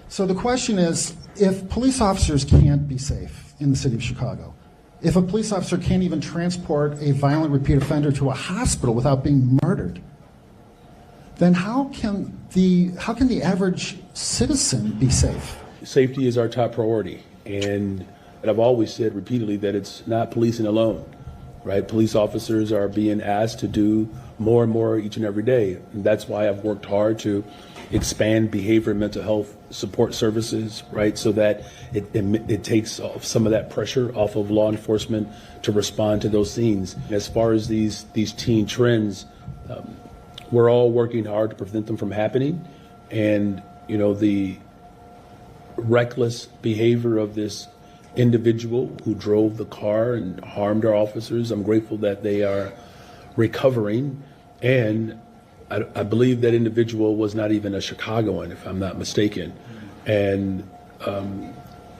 So the question is, if police officers can't be safe in the city of Chicago, if a police officer can't even transport a violent repeat offender to a hospital without being murdered, then how can the average citizen be safe? Safety is our top priority, and I've always said repeatedly that it's not policing alone, right? Police officers are being asked to do more and more each and every day, and that's why I've worked hard to expand behavior and mental health support services, right, so that it takes off some of that pressure off of law enforcement to respond to those scenes. As far as these teen trends, we're all working hard to prevent them from happening, and the reckless behavior of this individual who drove the car and harmed our officers, I'm grateful that they are recovering, and I believe that individual was not even a Chicagoan, if I'm not mistaken. And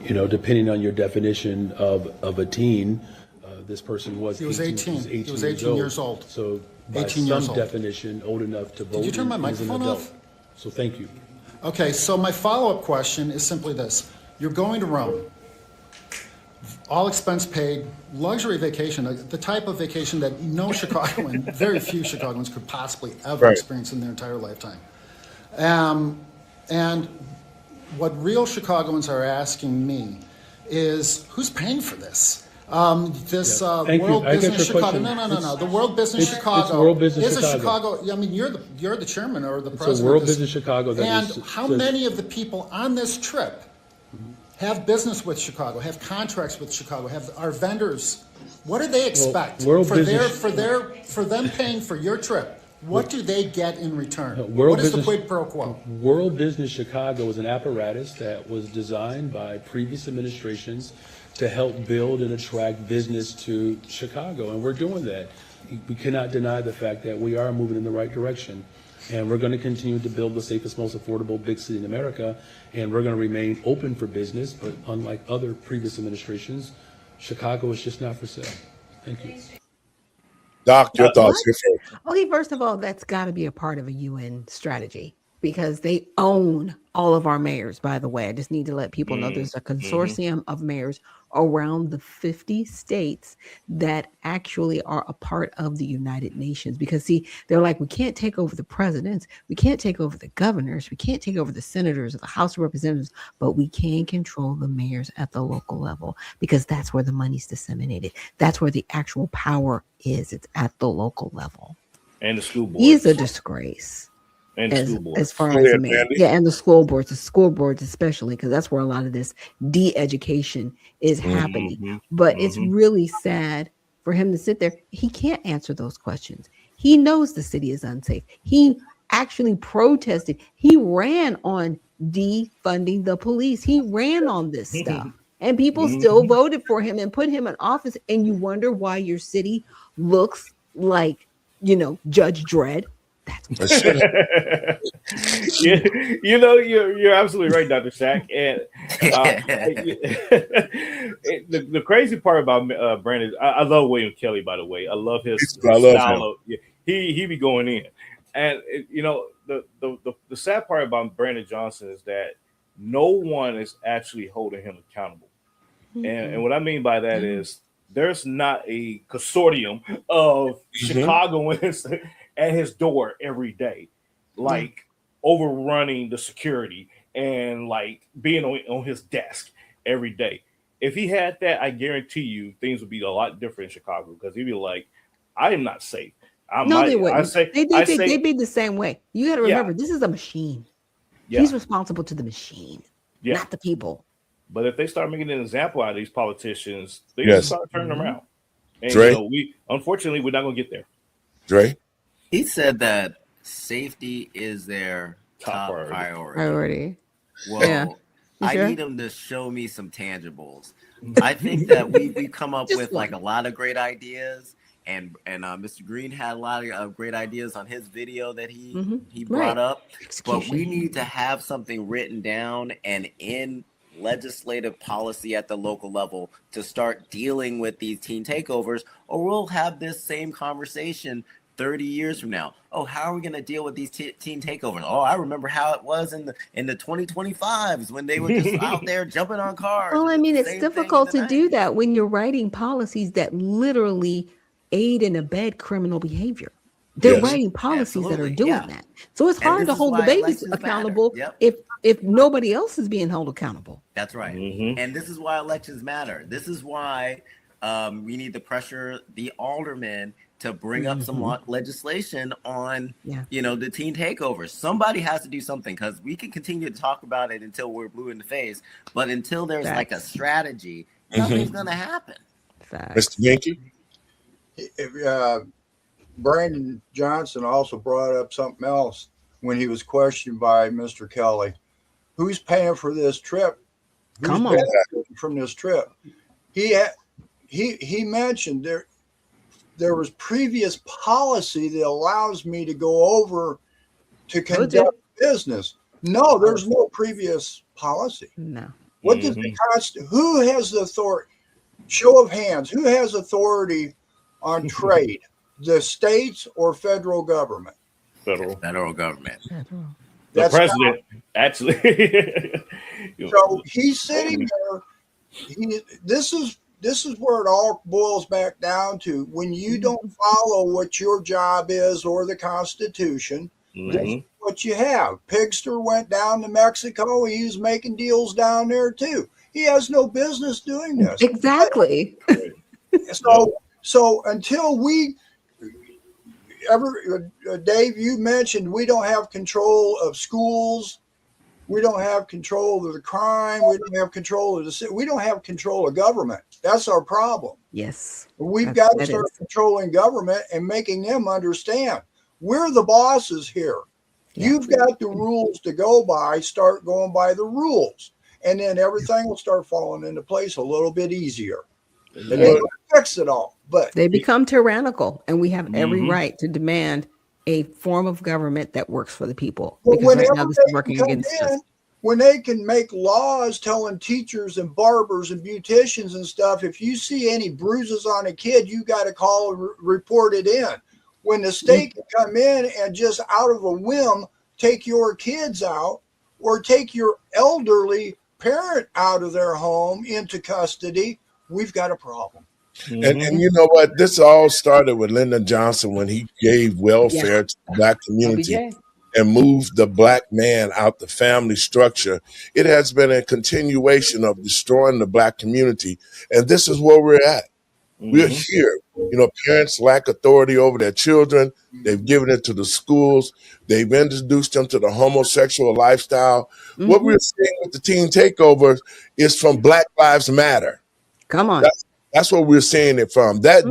depending on your definition of a teen, this person was 18 years old. So by some definition, old enough to vote. Did you turn my microphone off? So thank you. Okay, so my follow-up question is simply this: you're going to Rome. All expense paid, luxury vacation, the type of vacation that no Chicagoan, very few Chicagoans could possibly ever experience in their entire lifetime. And what real Chicagoans are asking me is, who's paying for this? World Business Chicago. No. The World Business Chicago is a Chicago. I mean, you're the chairman or the president. It's a World Business Chicago. How many of the people on this trip have business with Chicago, have contracts with Chicago, are vendors? What do they expect for them paying for your trip? What do they get in return? What is the quid pro quo? World Business Chicago is an apparatus that was designed by previous administrations to help build and attract business to Chicago, and we're doing that. We cannot deny the fact that we are moving in the right direction. And we're going to continue to build the safest, most affordable big city in America, and we're going to remain open for business. But unlike other previous administrations, Chicago is just not for sale. Thank you. Doc, your thoughts here first. Okay, first of all, that's got to be a part of a UN strategy because they own all of our mayors, by the way. I just need to let people know there's a consortium of mayors around the 50 states that actually are a part of the United Nations. Because, see, they're like, we can't take over the presidents, we can't take over the governors, we can't take over the senators or the House of Representatives, but we can control the mayors at the local level because that's where the money's disseminated. That's where the actual power is. It's at the local level. And the school board. He's a disgrace. And the school board. As far as the mayor. Yeah, and the school boards especially, because that's where a lot of this de-education is happening. But it's really sad for him to sit there. He can't answer those questions. He knows the city is unsafe. He actually protested. He ran on defunding the police. He ran on this stuff. And people still voted for him and put him in office. And you wonder why your city looks like, Judge Dredd. That's you're absolutely right, Dr. Sack. And the crazy part about Brandon, I love William Kelly, by the way. I love his style. He be going in, and the sad part about Brandon Johnson is that no one is actually holding him accountable. And what I mean by that is there's not a consortium of Chicagoans at his door every day, like overrunning the security and like being on his desk every day. If he had that, I guarantee you things would be a lot different in Chicago because he'd be like, I am not safe. They wouldn't. They'd be the same way. You got to remember, this is a machine. Yeah. He's responsible to the machine, not the people. But if they start making an example out of these politicians, they just start turning them around. And unfortunately, we're not going to get there. Dre? He said that safety is their top priority. Well, I need him to show me some tangibles. I think that we come up with like a lot of great ideas, and Mr. Green had a lot of great ideas on his video that he brought up. But we need to have something written down and in legislative policy at the local level to start dealing with these teen takeovers, or we'll have this same conversation 30 years from now. Oh, how are we going to deal with these teen takeovers? Oh, I remember how it was in the 2025s when they were just out there jumping on cars. Well, I mean, it's difficult to do that when you're writing policies that literally aid and abet criminal behavior. They're writing policies that are doing that. So it's hard to hold the babies accountable if nobody else is being held accountable. That's right. And this is why elections matter. This is why we need to pressure the aldermen to bring up some legislation on, the teen takeovers. Somebody has to do something because we can continue to talk about it until we're blue in the face. But until there's like a strategy, nothing's going to happen. Mr. Yankee? Brandon Johnson also brought up something else when he was questioned by Mr. Kelly. Who's paying for this trip? Who's benefiting from this trip? He mentioned there was previous policy that allows me to go over to conduct business. No, there's no previous policy. No. What does the who has the authority? Show of hands. Who has authority on trade? The states or federal government? Federal government. The president, actually. So he's sitting there. This is where it all boils back down to. When you don't follow what your job is or the Constitution, that's what you have. Pigster went down to Mexico. He's making deals down there too. He has no business doing this. Exactly. So until we Dave, you mentioned we don't have control of schools. We don't have control of the crime. We don't have control of the city. We don't have control of government. That's our problem. Yes. We've got to start controlling government and making them understand we're the bosses here. Yeah. You've got the rules to go by. Start going by the rules. And then everything will start falling into place a little bit easier. And they don't fix it all. But they become tyrannical, and we have every right to demand a form of government that works for the people. Because right now this is working against us. when they can make laws telling teachers and barbers and beauticians and stuff, if you see any bruises on a kid, you got to call and report it in. When the state can come in and just out of a whim take your kids out or take your elderly parent out of their home into custody, we've got a problem. And you know what? This all started with Lyndon Johnson when he gave welfare to the Black community and moved the Black man out the family structure. It has been a continuation of destroying the Black community. And this is where we're at. We're here. You know, parents lack authority over their children. They've given it to the schools. They've introduced them to the homosexual lifestyle. What we're seeing with the teen takeovers is from Black Lives Matter. Come on. That's what we're seeing it from. That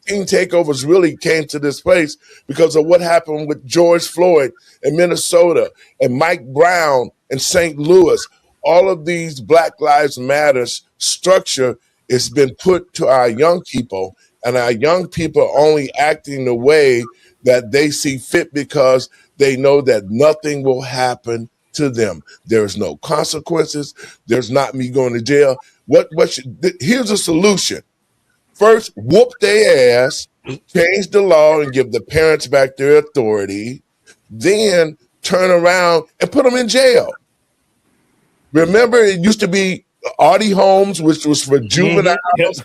teen takeovers really came to this place because of what happened with George Floyd in Minnesota and Mike Brown in St. Louis. All of these Black Lives Matter structure has been put to our young people, and our young people are only acting the way that they see fit because they know that nothing will happen to them. There's no consequences. There's not me going to jail. Here's a solution. First, whoop their ass, change the law and give the parents back their authority, then turn around and put them in jail. Remember, it used to be Audie Homes, which was for juveniles.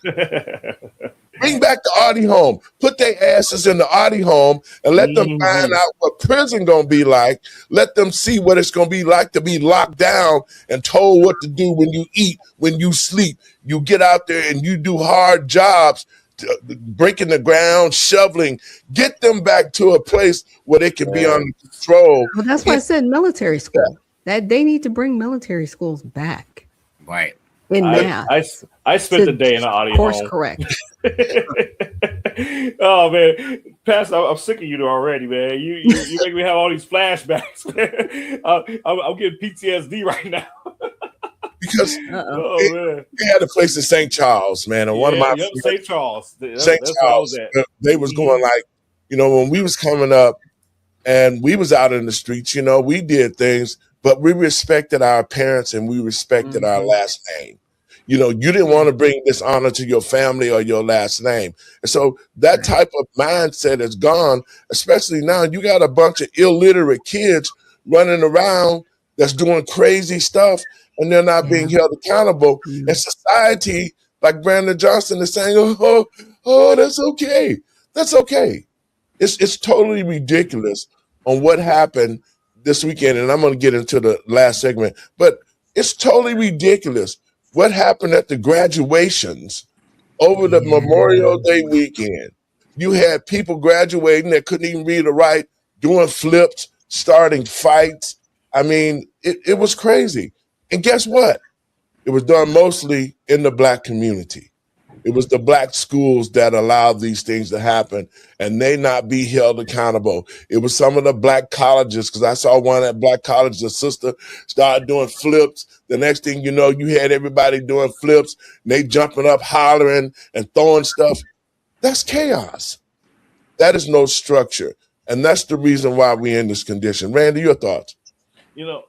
Bring back the Audie home. Put their asses in the Audie home and let them find out what prison going to be like. Let them see what it's going to be like to be locked down and told what to do when you eat, when you sleep. You get out there and you do hard jobs, breaking the ground, shoveling. Get them back to a place where they can be under control. Well, that's why I said military school. That they need to bring military schools back. Right. In math. I spent the day in the Audie course home. correct. Oh man, Pastor, I'm sick of you already, man. You make me have all these flashbacks. I'm getting PTSD right now. Because they had a place in St. Charles, man, and one of my St. Charles, St. Charles, they was going like, you know, when we was coming up and we was out in the streets, you know, we did things, but we respected our parents and we respected our last name. You know, you didn't want to bring dishonor to your family or your last name. And so that type of mindset is gone, especially now. You got a bunch of illiterate kids running around that's doing crazy stuff and they're not being held accountable. And society, like Brandon Johnson is saying, oh, that's okay. That's okay. It's totally ridiculous on what happened this weekend. And I'm going to get into the last segment, but it's totally ridiculous what happened at the graduations over the Memorial Day weekend. You had people graduating that couldn't even read or write, doing flips, starting fights. I mean, it was crazy. And guess what? It was done mostly in the Black community. It was the Black schools that allowed these things to happen and they not be held accountable. It was some of the Black colleges, because I saw one at Black college, the sister started doing flips. The next thing you know, you had everybody doing flips and they jumping up, hollering and throwing stuff. That's chaos. That is no structure. And that's the reason why we're in this condition. Randy, your thoughts? You know,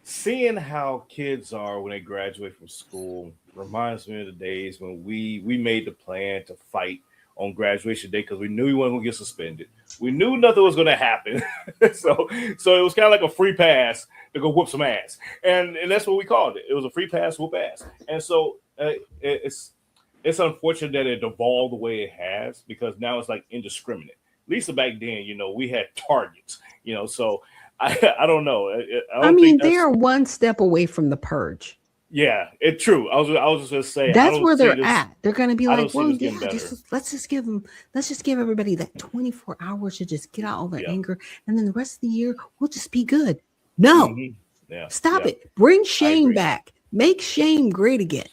seeing how kids are when they graduate from school reminds me of the days when we made the plan to fight on graduation day because we knew we weren't going to get suspended. We knew nothing was going to happen. so it was kind of like a free pass to go whoop some ass. And that's what we called it. It was a free pass, whoop ass. And so it's unfortunate that it evolved the way it has because now it's like indiscriminate. At least back then, you know, we had targets, you know, so I don't know. I mean, they are one step away from the purge. Yeah, it's true. I was just going to say that's where they're at. They're going to be like, well, yeah, let's just give everybody that 24 hours to just get out all their anger, and then the rest of the year we'll just be good. No, stop it. Bring shame back. Make shame great again.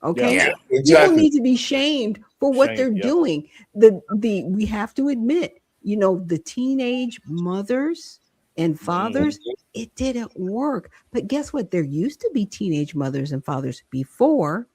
Okay, people need to be shamed for what they're doing. We have to admit, you know, the teenage mothers and fathers, it didn't work. But guess what? There used to be teenage mothers and fathers before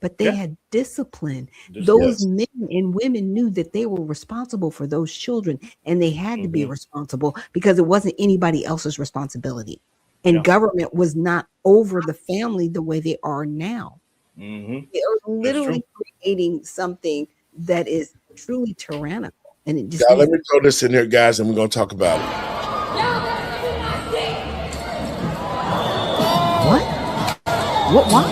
but they had discipline. Those men and women knew that they were responsible for those children, and they had to be responsible because it wasn't anybody else's responsibility. And government was not over the family the way they are now. They are literally creating something that is truly tyrannical. And it just let me throw this in here, guys, and we're going to talk about it. What? Why?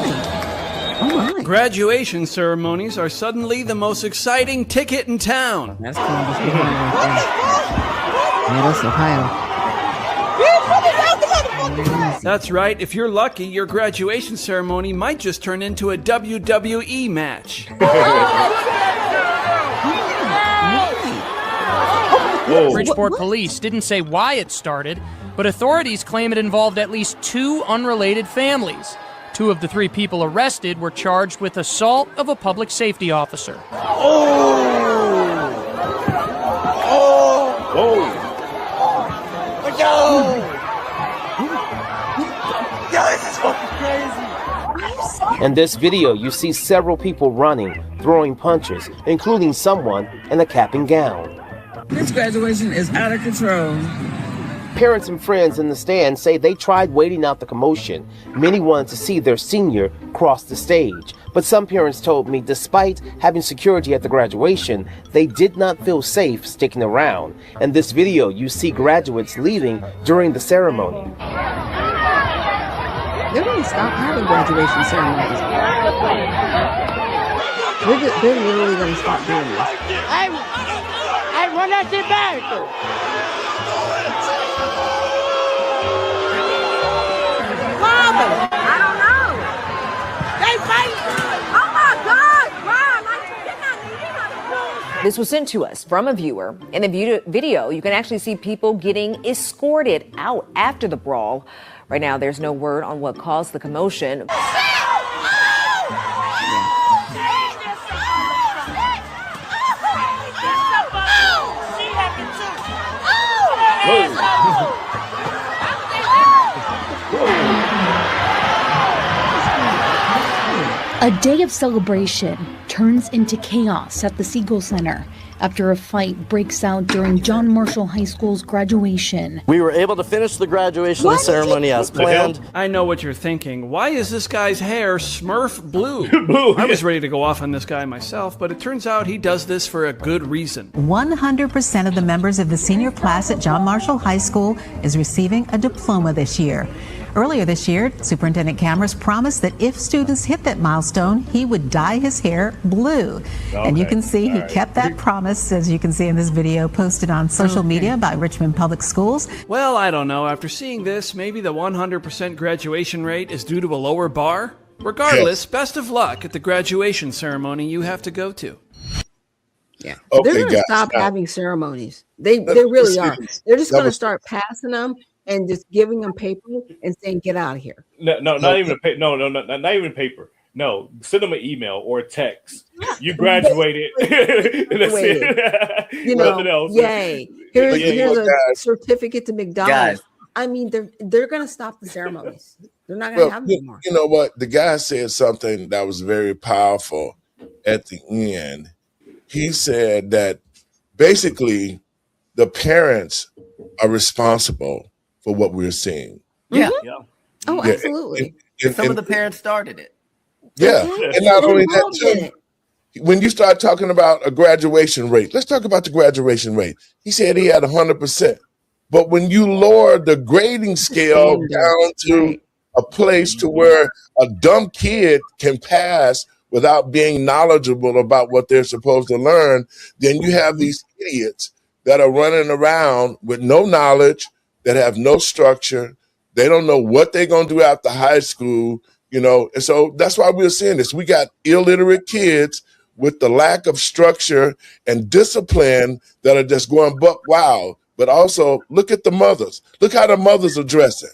Oh my. Graduation ceremonies are suddenly the most exciting ticket in town. That's Columbus, Ohio. Yeah, that's Ohio. That's right. If you're lucky, your graduation ceremony might just turn into a WWE match. Bridgeport police didn't say why it started, but authorities claim it involved at least 2 unrelated families. 2 of the 3 people arrested were charged with assault of a public safety officer. In this video, you see several people running, throwing punches, including someone in a cap and gown. This graduation is out of control. Parents and friends in the stand say they tried waiting out the commotion. Many wanted to see their senior cross the stage. But some parents told me despite having security at the graduation, they did not feel safe sticking around. In this video, you see graduates leaving during the ceremony. They're going to stop having graduation ceremonies. They're literally going to stop doing this. I run out the back. Father, I don't know. They fight. Oh my God, wow, like you're not. This was sent to us from a viewer. In the video, you can actually see people getting escorted out after the brawl. Right now, there's no word on what caused the commotion. A day of celebration turns into chaos at the Siegel Center after a fight breaks out during John Marshall High School's graduation. We were able to finish the graduation ceremony as planned. I know what you're thinking. Why is this guy's hair Smurf blue? I was ready to go off on this guy myself, but it turns out he does this for a good reason. 100% of the members of the senior class at John Marshall High School is receiving a diploma this year. Earlier this year, Superintendent Cameras promised that if students hit that milestone, he would dye his hair blue. And you can see he kept that promise, as you can see in this video posted on social media by Richmond Public Schools. Well, I don't know. After seeing this, maybe the 100% graduation rate is due to a lower bar? Regardless, best of luck at the graduation ceremony you have to go to. Yeah. They're going to stop having ceremonies. They really are. They're just going to start passing them and just giving them paper and saying, "Get out of here." No, not even not even paper. No, send them an email or a text. You graduated. That's it. You know, yay! Here's a certificate to McDonald's. I mean, they're going to stop the ceremonies. They're not going to have them anymore. You know what? The guy said something that was very powerful at the end. He said that basically the parents are responsible for what we're seeing. Yeah. Oh, absolutely. And some of the parents started it. Yeah. And not only that, too, when you start talking about a graduation rate, let's talk about the graduation rate. He said he had 100%. But when you lower the grading scale down to a place to where a dumb kid can pass without being knowledgeable about what they're supposed to learn, then you have these idiots that are running around with no knowledge, that have no structure. They don't know what they're going to do after high school, and so that's why we're seeing this. We got illiterate kids with the lack of structure and discipline that are just going buck wild. But also, look at the mothers. Look how the mothers are dressing.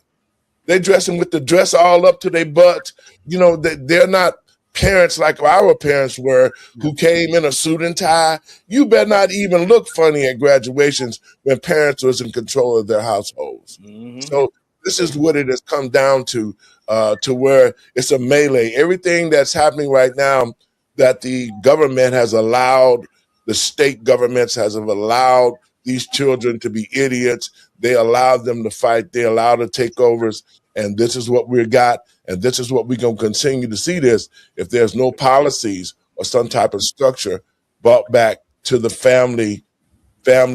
They're dressing with the dress all up to their butt. They're not parents like our parents were, who came in a suit and tie. You better not even look funny at graduations when parents was in control of their households. So this is what it has come down to. to where it's a melee. Everything that's happening right now that the government has allowed, the state governments has allowed these children to be idiots. They allowed them to fight. They allowed the takeovers. And this is what we got. And this is what we're going to continue to see this if there's no policies or some type of structure brought back to the family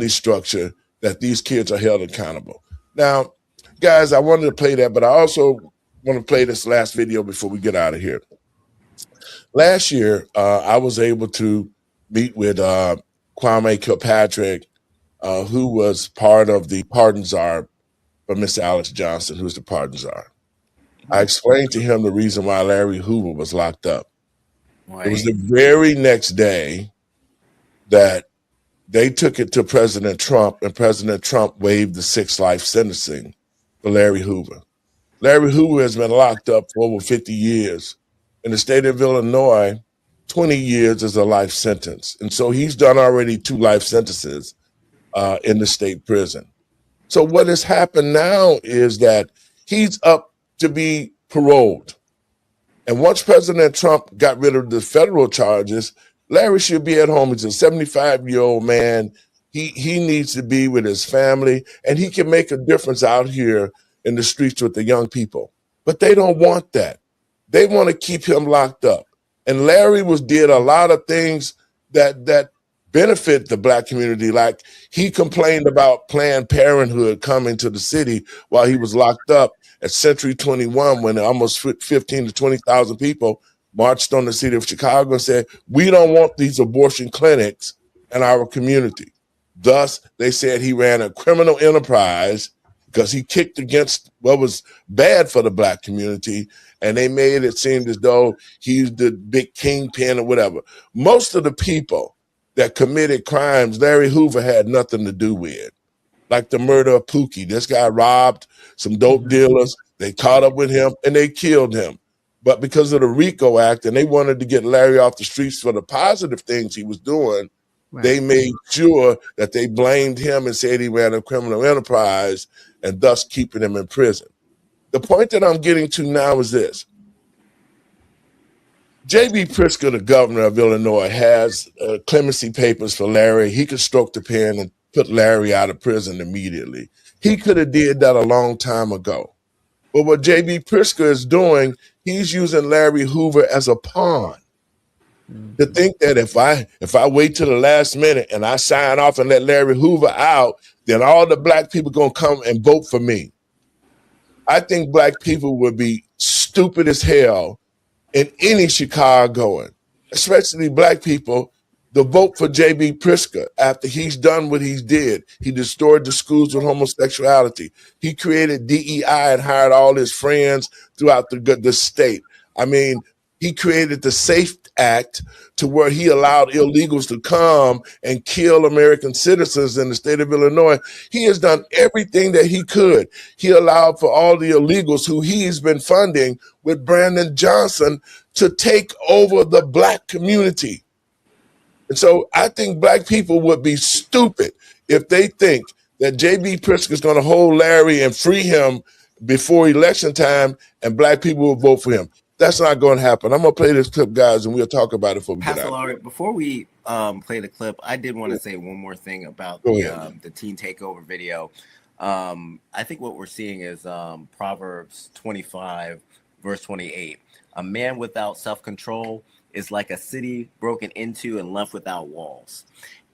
structure that these kids are held accountable. Now, guys, I wanted to play that, but I also want to play this last video before we get out of here. Last year, I was able to meet with Kwame Kilpatrick, who was part of the pardon czar for Mr. Alex Johnson, who's the pardon czar. I explained to him the reason why Larry Hoover was locked up. Right. It was the very next day that they took it to President Trump, and President Trump waived the 6 life sentencing for Larry Hoover. Larry Hoover has been locked up for over 50 years. In the state of Illinois, 20 years is a life sentence. And so he's done already 2 life sentences in the state prison. So what has happened now is that he's up to be paroled. And once President Trump got rid of the federal charges, Larry should be at home. He's a 75-year-old man. He needs to be with his family, and he can make a difference out here in the streets with the young people. But they don't want that. They want to keep him locked up. And Larry did a lot of things that benefit the Black community. Like he complained about Planned Parenthood coming to the city while he was locked up at Century 21 when almost 15 to 20,000 people marched on the city of Chicago and said, we don't want these abortion clinics in our community. Thus, they said he ran a criminal enterprise because he kicked against what was bad for the Black community, and they made it seem as though he's the big kingpin or whatever. Most of the people that committed crimes, Larry Hoover had nothing to do with. Like the murder of Pookie. This guy robbed some dope dealers. They caught up with him and they killed him. But because of the RICO Act, and they wanted to get Larry off the streets for the positive things he was doing, they made sure that they blamed him and said he ran a criminal enterprise and thus keeping him in prison. The point that I'm getting to now is this. J.B. Pritzker, the governor of Illinois, has clemency papers for Larry. He could stroke the pen and put Larry out of prison immediately. He could have did that a long time ago. But what J.B. Pritzker is doing, he's using Larry Hoover as a pawn. To think that if I wait till the last minute and I sign off and let Larry Hoover out, then all the Black people gonna come and vote for me. I think Black people would be stupid as hell in any Chicagoan, especially Black people, to vote for J.B. Pritzker after he's done what he did. He destroyed the schools with homosexuality. He created DEI and hired all his friends throughout the state. I mean, he created the SAFE Act to where he allowed illegals to come and kill American citizens in the state of Illinois. He has done everything that he could. He allowed for all the illegals who he's been funding with Brandon Johnson to take over the Black community. And so I think Black people would be stupid if they think that J.B. Pritzker is going to hold Larry and free him before election time and Black people will vote for him. That's not going to happen. I'm going to play this clip, guys, and we'll talk about it before we get out. Before we play the clip, I did want to say one more thing about the teen takeover video. I think what we're seeing is Proverbs 25, verse 28. A man without self-control is like a city broken into and left without walls.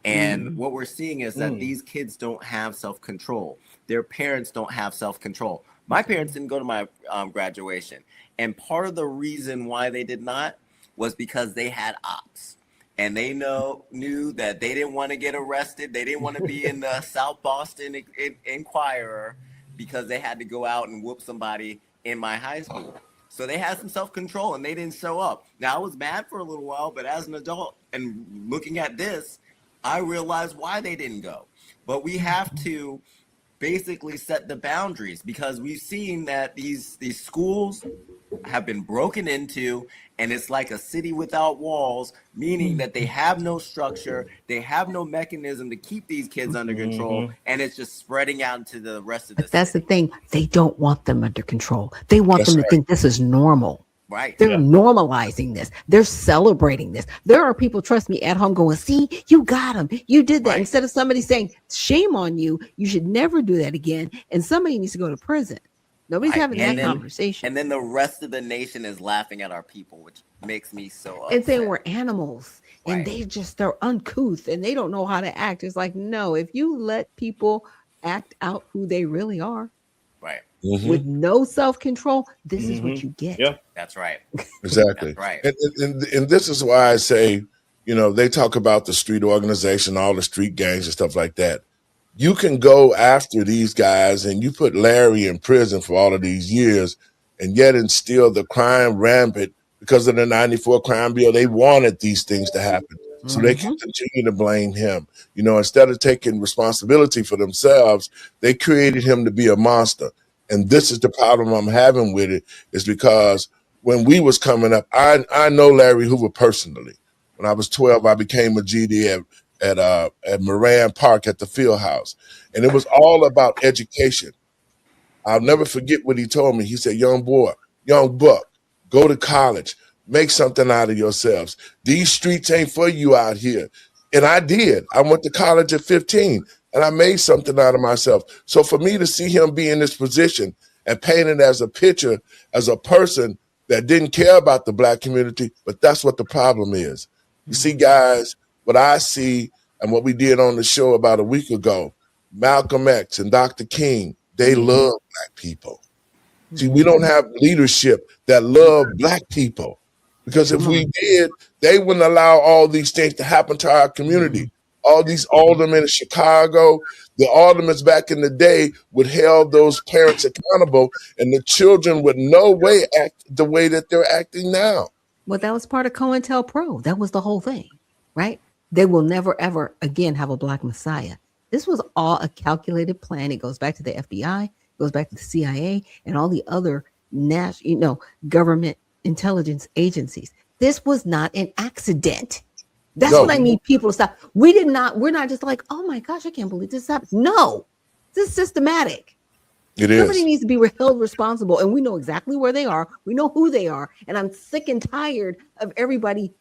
And what we're seeing is that these kids don't have self-control. Their parents don't have self-control. My parents didn't go to my graduation. And part of the reason why they did not was because they had ops. And they knew that they didn't want to get arrested. They didn't want to be in the South Boston Inquirer because they had to go out and whoop somebody in my high school. So they had some self-control and they didn't show up. Now, I was mad for a little while, but as an adult and looking at this, I realized why they didn't go. But we have to basically set the boundaries, because we've seen that these schools have been broken into, and it's like a city without walls, meaning that they have no structure, they have no mechanism to keep these kids under control, and it's just spreading out into the rest of the But that's city. the thing. They don't want them under control. They want them to think this is normal. Right. They're normalizing this. They're celebrating this. There are people, trust me, at home going, see, you got him. You did that. Instead of somebody saying, shame on you. You should never do that again. And somebody needs to go to prison. Nobody's having that conversation. And then the rest of the nation is laughing at our people, which makes me so upset. And saying we're animals. And they're uncouth and they don't know how to act. It's like, no, if you let people act out who they really are, right, with no self-control, this is what you get. Yeah, that's right. Exactly. That's right. And this is why I say, you know, they talk about the street organization, all the street gangs and stuff like that. You can go after these guys and you put Larry in prison for all of these years, and yet and still the crime rampant because of the 94 crime bill. They wanted these things to happen. So they can continue to blame him. You know, instead of taking responsibility for themselves, they created him to be a monster. And this is the problem I'm having with it, is because when we was coming up, I know Larry Hoover personally. When I was 12, I became a GD at Moran Park at the field house. And it was all about education. I'll never forget what he told me. He said, young buck, go to college, make something out of yourselves. These streets ain't for you out here. And I did. I went to college at 15 and I made something out of myself. So for me to see him be in this position and painted as a picture, as a person that didn't care about the black community, but that's what the problem is. You see, guys, what I see and what we did on the show about a week ago, Malcolm X and Dr. King, they love black people. See, we don't have leadership that love black people, because if we did, they wouldn't allow all these things to happen to our community. All these aldermen in Chicago, the aldermen back in the day would hold those parents accountable, and the children would no way act the way that they're acting now. Well, that was part of COINTELPRO. That was the whole thing, right? They will never, ever again have a black messiah. This was all a calculated plan. It goes back to the FBI, goes back to the CIA, and all the other government intelligence agencies. This was not an accident. That's what I need people to stop. We're not just like, oh my gosh, I can't believe this happened. No, this is systematic. Somebody needs to be held responsible, and we know exactly where they are. We know who they are, and I'm sick and tired of everybody,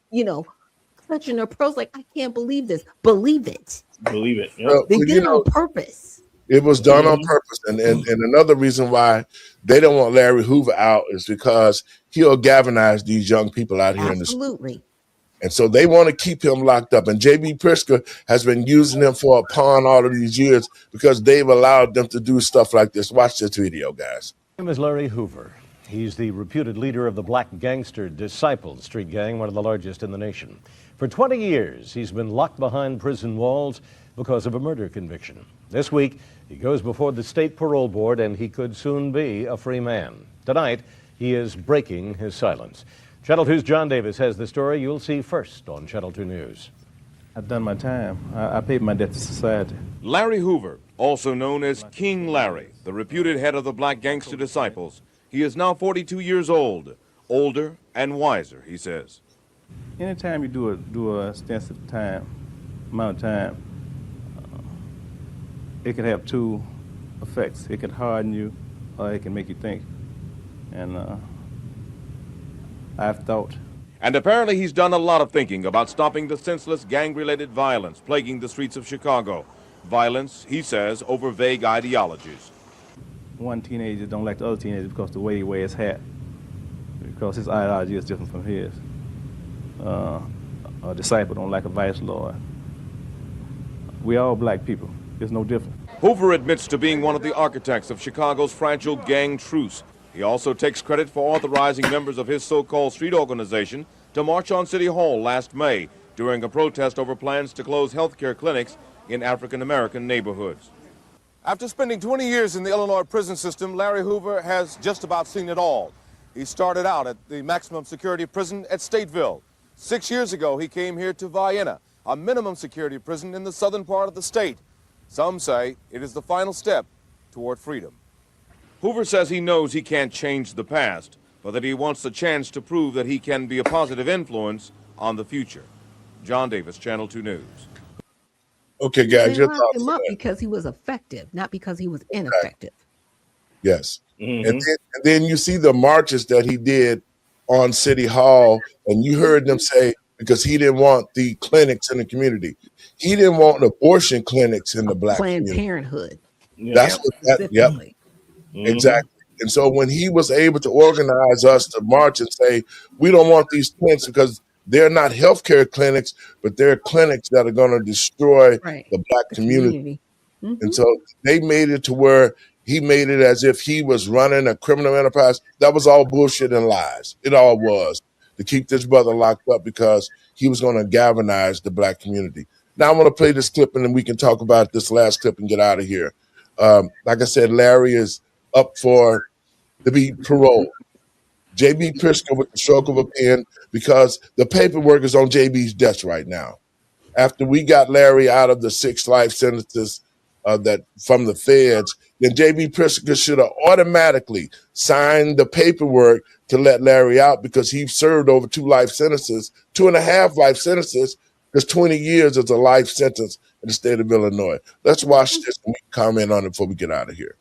clutching their pearls like, I can't believe this. Believe it. Believe it. Yep. They did it on purpose. It was done on purpose. And another reason why they don't want Larry Hoover out is because he'll galvanize these young people out here in the street. Absolutely. And so they want to keep him locked up. And J.B. Pritzker has been using him for a pawn all of these years because they've allowed them to do stuff like this. Watch this video, guys. His name is Larry Hoover. He's the reputed leader of the black gangster Disciples street gang, one of the largest in the nation. For 20 years, he's been locked behind prison walls because of a murder conviction. This week, he goes before the state parole board, and he could soon be a free man. Tonight, he is breaking his silence. Channel 2's John Davis has the story you'll see first on Channel 2 News. I've done my time. I paid my debt to society. Larry Hoover, also known as King Larry, the reputed head of the black gangster Disciples. He is now 42 years old, older and wiser, he says. Anytime you do a extensive amount of time, it can have two effects. It can harden you, or it can make you think. And I've thought. And apparently he's done a lot of thinking about stopping the senseless gang-related violence plaguing the streets of Chicago. Violence, he says, over vague ideologies. One teenager don't like the other teenager because of the way he wears his hat, because his ideology is different from his. A disciple don't like a vice lord. We all black people. It's no different. Hoover admits to being one of the architects of Chicago's fragile gang truce. He also takes credit for authorizing members of his so-called street organization to march on City Hall last May during a protest over plans to close health care clinics in African-American neighborhoods. After spending 20 years in the Illinois prison system, Larry Hoover has just about seen it all. He started out at the maximum security prison at Stateville. 6 years ago, he came here to Vienna, a minimum security prison in the southern part of the state. Some say it is the final step toward freedom. Hoover says he knows he can't change the past, but that he wants the chance to prove that he can be a positive influence on the future. John Davis, Channel 2 News. Okay, They guys, your locked thoughts him on up that. because he was effective, not because he was ineffective. Yes. And then you see the marches that he did on City Hall, and you heard them say, because he didn't want the clinics in the community. He didn't want abortion clinics in the black Planned community. Parenthood. That's what that, yep, Specifically. exactly. And so when he was able to organize us to march and say, we don't want these clinics because they're not healthcare clinics, but they're clinics that are going to destroy the black community. And so they made it to where he made it as if he was running a criminal enterprise. That was all bullshit and lies. It all was to keep this brother locked up because he was going to galvanize the black community. Now I want to play this clip and then we can talk about this last clip and get out of here. Like I said, Larry is up to be paroled. J.B. Pritzker with the stroke of a pen because the paperwork is on J.B.'s desk right now. After we got Larry out of the 6 life sentences that from the feds, then J.B. Pritzker should have automatically signed the paperwork to let Larry out because he served over 2 life sentences, 2.5 life sentences, because 20 years is a life sentence in the state of Illinois. Let's watch this and we can comment on it before we get out of here.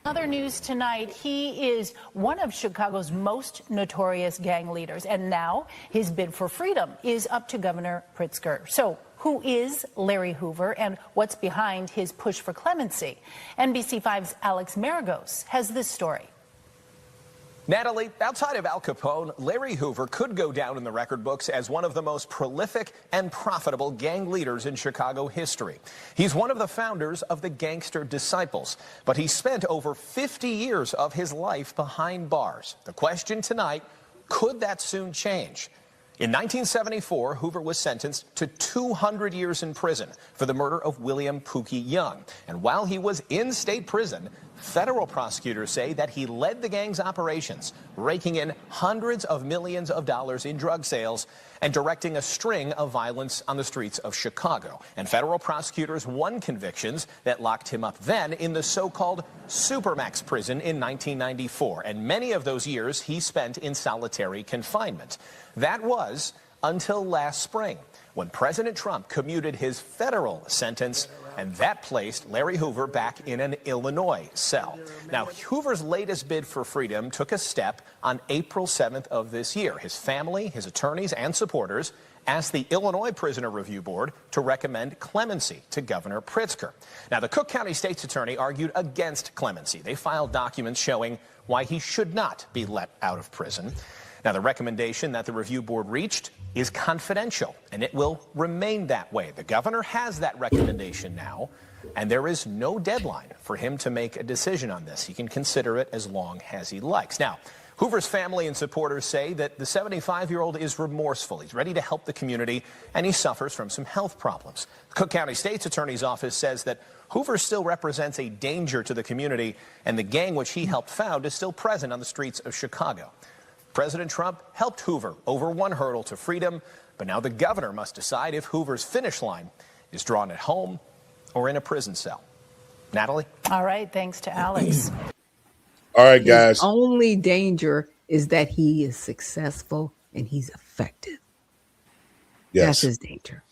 Other news tonight, he is one of Chicago's most notorious gang leaders, and now his bid for freedom is up to Governor Pritzker. So who is Larry Hoover and what's behind his push for clemency? NBC5's Alex Maragos has this story. Natalie, outside of Al Capone, Larry Hoover could go down in the record books as one of the most prolific and profitable gang leaders in Chicago history. He's one of the founders of the Gangster Disciples, but he spent over 50 years of his life behind bars. The question tonight, could that soon change? In 1974, Hoover was sentenced to 200 years in prison for the murder of William Pookie Young. And while he was in state prison, federal prosecutors say that he led the gang's operations, raking in hundreds of millions of dollars in drug sales and directing a string of violence on the streets of Chicago. And federal prosecutors won convictions that locked him up then in the so-called Supermax prison in 1994. And many of those years he spent in solitary confinement. That was until last spring, when President Trump commuted his federal sentence, and that placed Larry Hoover back in an Illinois cell. Now, Hoover's latest bid for freedom took a step on April 7th of this year. His family, his attorneys, and supporters asked the Illinois Prisoner Review Board to recommend clemency to Governor Pritzker. Now, the Cook County State's attorney argued against clemency. They filed documents showing why he should not be let out of prison. Now, the recommendation that the review board reached is confidential, and it will remain that way. The governor has that recommendation now, and there is no deadline for him to make a decision on this. He can consider it as long as he likes. Now, Hoover's family and supporters say that the 75-year-old is remorseful. He's ready to help the community, and he suffers from some health problems. The Cook County State's Attorney's Office says that Hoover still represents a danger to the community, and the gang which he helped found is still present on the streets of Chicago. President Trump helped Hoover over one hurdle to freedom, but now the governor must decide if Hoover's finish line is drawn at home or in a prison cell. Natalie? All right, thanks to Alex. All right, guys. His only danger is that he is successful and he's effective. Yes. That's his danger.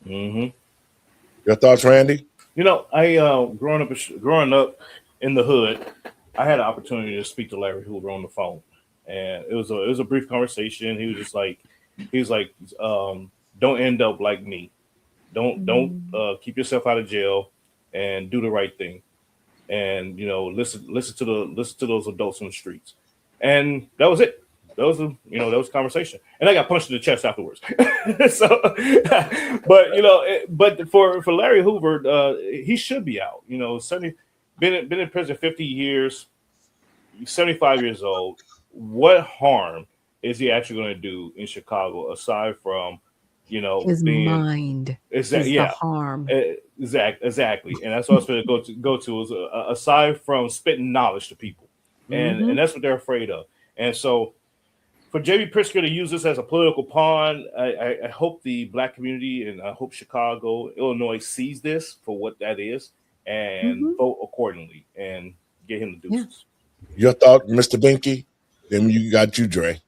Your thoughts, Randy? You know, I growing up in the hood, I had an opportunity to speak to Larry Hoover on the phone. And it was a brief conversation. He was just like, don't end up like me. Don't keep yourself out of jail and do the right thing. And listen to those adults on the streets. And that was it. That was a conversation. And I got punched in the chest afterwards. But for Larry Hoover, he should be out. Been in prison 50 years, 75 years old. What harm is he actually going to do in Chicago aside from, his mind? Exactly. The harm. Exactly. And that's what I was going to go to is aside from spitting knowledge to people, and that's what they're afraid of. And so, for J.B. Pritzker to use this as a political pawn, I hope the black community and I hope Chicago, Illinois sees this for what that is, and vote accordingly and get him the deuces. Your thought, Mr. Binky? Then you got you, Dre.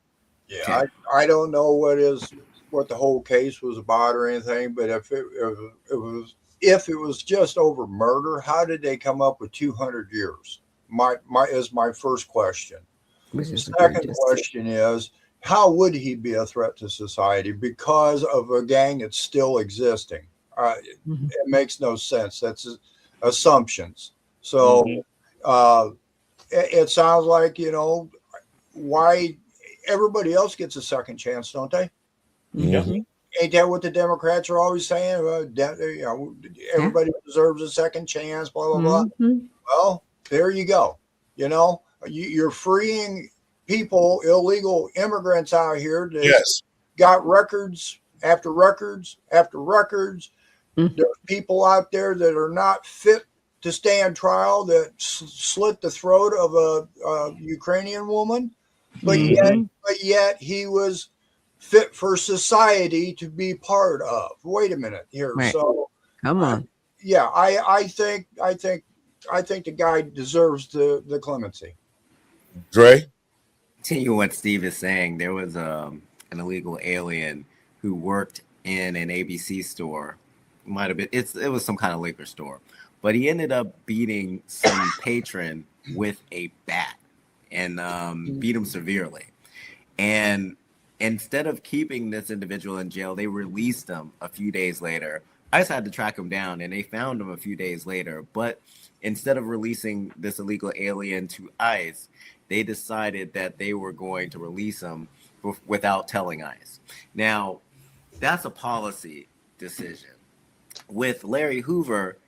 Yeah, I don't know what the whole case was about or anything, but if it was just over murder, how did they come up with 200 years? My is my first question. The second question is, how would he be a threat to society because of a gang that's still existing? It makes no sense. That's assumptions. So it sounds like, why everybody else gets a second chance, don't they? Ain't that what the Democrats are always saying? Everybody deserves a second chance, blah, blah, blah. Well, there you go. You're freeing people, illegal immigrants out here that got records after records after records. There's people out there that are not fit to stand trial that slit the throat of a Ukrainian woman, but yet he was fit for society to be part of. Wait a minute here. Right. So come on. I think the guy deserves the clemency. Dre? Continue what Steve is saying. There was an illegal alien who worked in an ABC store. Might have been it was some kind of liquor store, but he ended up beating some patron with a bat and beat him severely. And instead of keeping this individual in jail, they released him a few days later. I just had to track him down, and they found him a few days later. But instead of releasing this illegal alien to ICE, they decided that they were going to release him without telling ICE. Now, that's a policy decision. With Larry Hoover,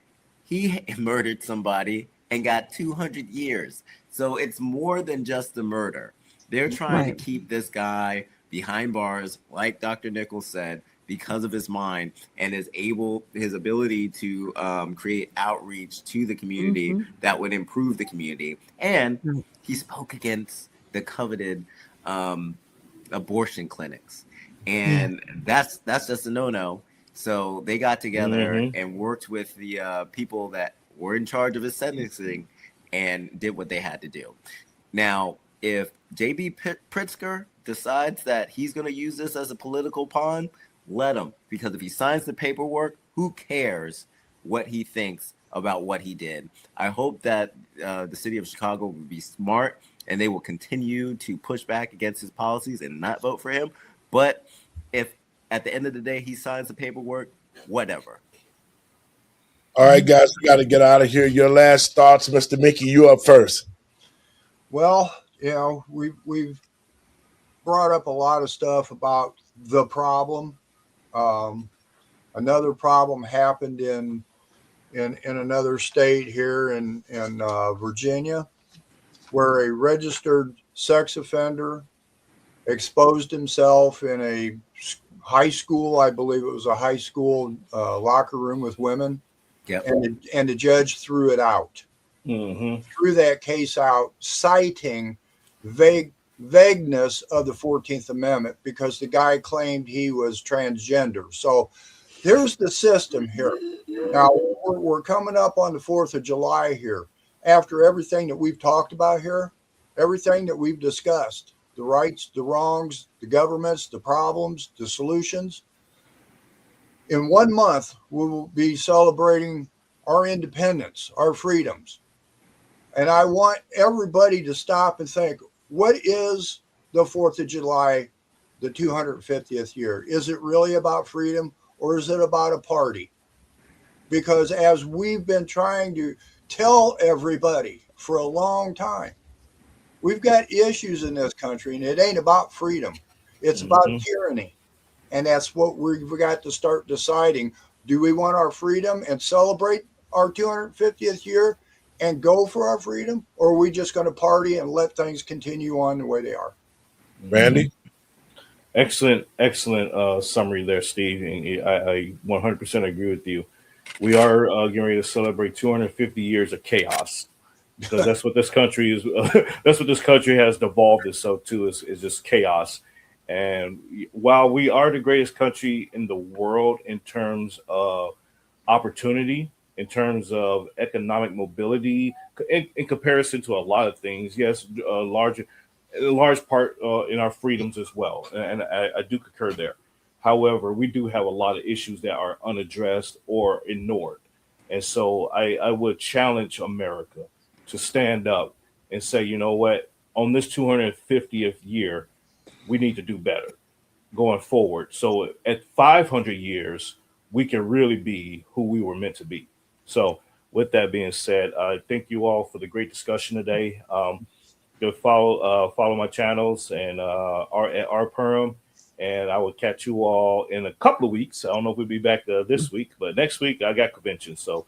he murdered somebody and got 200 years. So it's more than just the murder. They're trying to keep this guy behind bars, like Dr. Nichols said, because of his mind and his ability to create outreach to the community that would improve the community. And he spoke against the coveted abortion clinics. And that's just a no-no. So they got together and worked with the people that were in charge of his sentencing and did what they had to do. Now, if J.B. Pritzker decides that he's going to use this as a political pawn, let him. Because if he signs the paperwork, who cares what he thinks about what he did? I hope that the city of Chicago will be smart and they will continue to push back against his policies and not vote for him. But if at the end of the day he signs the paperwork, whatever. All right, guys, we got to get out of here. Your last thoughts, Mr. Mickey, you up first. Well, we've brought up a lot of stuff about the problem. Another problem happened in another state here in Virginia, where a registered sex offender exposed himself in a high school. I believe it was a high school locker room with women. Yep. And the judge threw it out. Threw that case out, citing vagueness of the 14th Amendment because the guy claimed he was transgender. So there's the system here. Now, we're coming up on the 4th of July here. After everything that we've talked about here, everything that we've discussed, the rights, the wrongs, the governments, the problems, the solutions, in 1 month, we will be celebrating our independence, our freedoms. And I want everybody to stop and think, what is the 4th of July, the 250th year? Is it really about freedom or is it about a party? Because as we've been trying to tell everybody for a long time, we've got issues in this country and it ain't about freedom. It's about tyranny. And that's what we've got to start deciding. Do we want our freedom and celebrate our 250th year and go for our freedom? Or are we just going to party and let things continue on the way they are? Randy? Excellent summary there, Steve. And I 100% agree with you. We are getting ready to celebrate 250 years of chaos because that's what this country is. That's what this country has devolved itself to is just chaos. And while we are the greatest country in the world in terms of opportunity, in terms of economic mobility in comparison to a lot of things. Yes, a large part in our freedoms as well, and I do concur there. However, we do have a lot of issues that are unaddressed or ignored, and so I would challenge America to stand up and say, you know what, on this 250th year, we need to do better going forward. So at 500 years, we can really be who we were meant to be. So with that being said, I thank you all for the great discussion today. Go follow my channels and at rperm, and I will catch you all in a couple of weeks. I don't know if we'll be back this week, but next week I got convention. So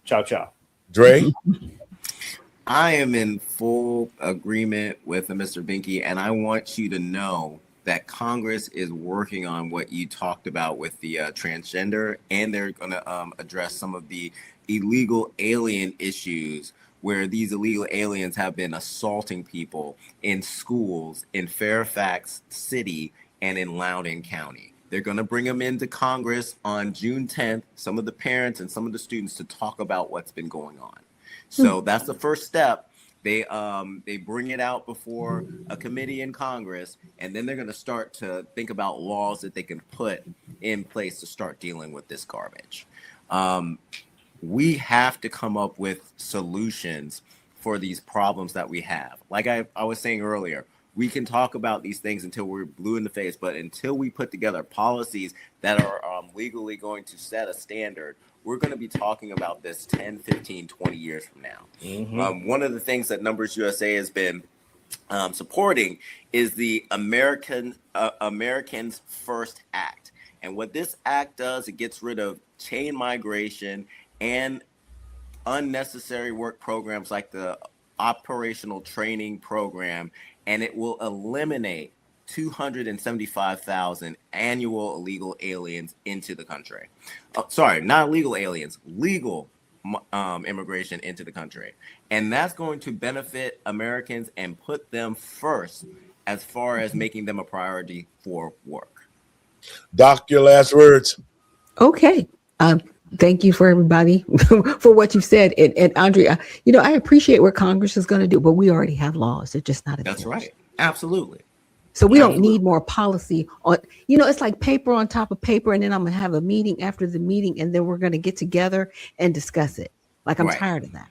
ciao. Dre? I am in full agreement with Mr. Binky, and I want you to know that Congress is working on what you talked about with the transgender, and they're going to address some of the illegal alien issues where these illegal aliens have been assaulting people in schools in Fairfax City and in Loudoun County. They're going to bring them into Congress on June 10th, some of the parents and some of the students, to talk about what's been going on. So that's the first step. They bring it out before a committee in Congress, and then they're going to start to think about laws that they can put in place to start dealing with this garbage. We have to come up with solutions for these problems that we have. Like I was saying earlier, we can talk about these things until we're blue in the face, but until we put together policies that are legally going to set a standard, we're going to be talking about this 10, 15, 20 years from now. Mm-hmm. One of the things that Numbers USA has been supporting is the Americans First Act. And what this act does, it gets rid of chain migration and unnecessary work programs like the operational training program, and it will eliminate 275,000 annual illegal aliens into the country. Sorry, not illegal aliens, legal immigration into the country. And that's going to benefit Americans and put them first as far as making them a priority for work. Doc, your last words. Okay. Thank you for everybody for what you've said. And Andrea, I appreciate what Congress is going to do, but we already have laws. They're just not enforced. That's right. Absolutely. So we don't need more policy on, it's like paper on top of paper. And then I'm going to have a meeting after the meeting, and then we're going to get together and discuss it. Like, I'm tired of that.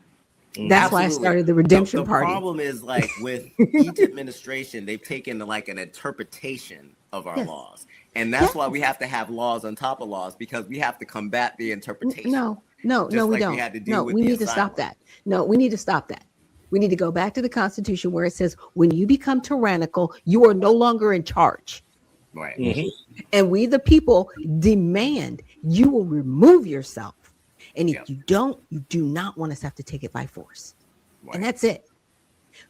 That's why I started the redemption party. The problem is, like, with each administration, they've taken like an interpretation of our laws. And that's why we have to have laws on top of laws, because we have to combat the interpretation. No, we don't. We need to stop that. No, we need to stop that. We need to go back to the Constitution where it says when you become tyrannical, you are no longer in charge. Right. Mm-hmm. And we, the people, demand you will remove yourself. And if you don't, you do not want us to have to take it by force. Right. And that's it.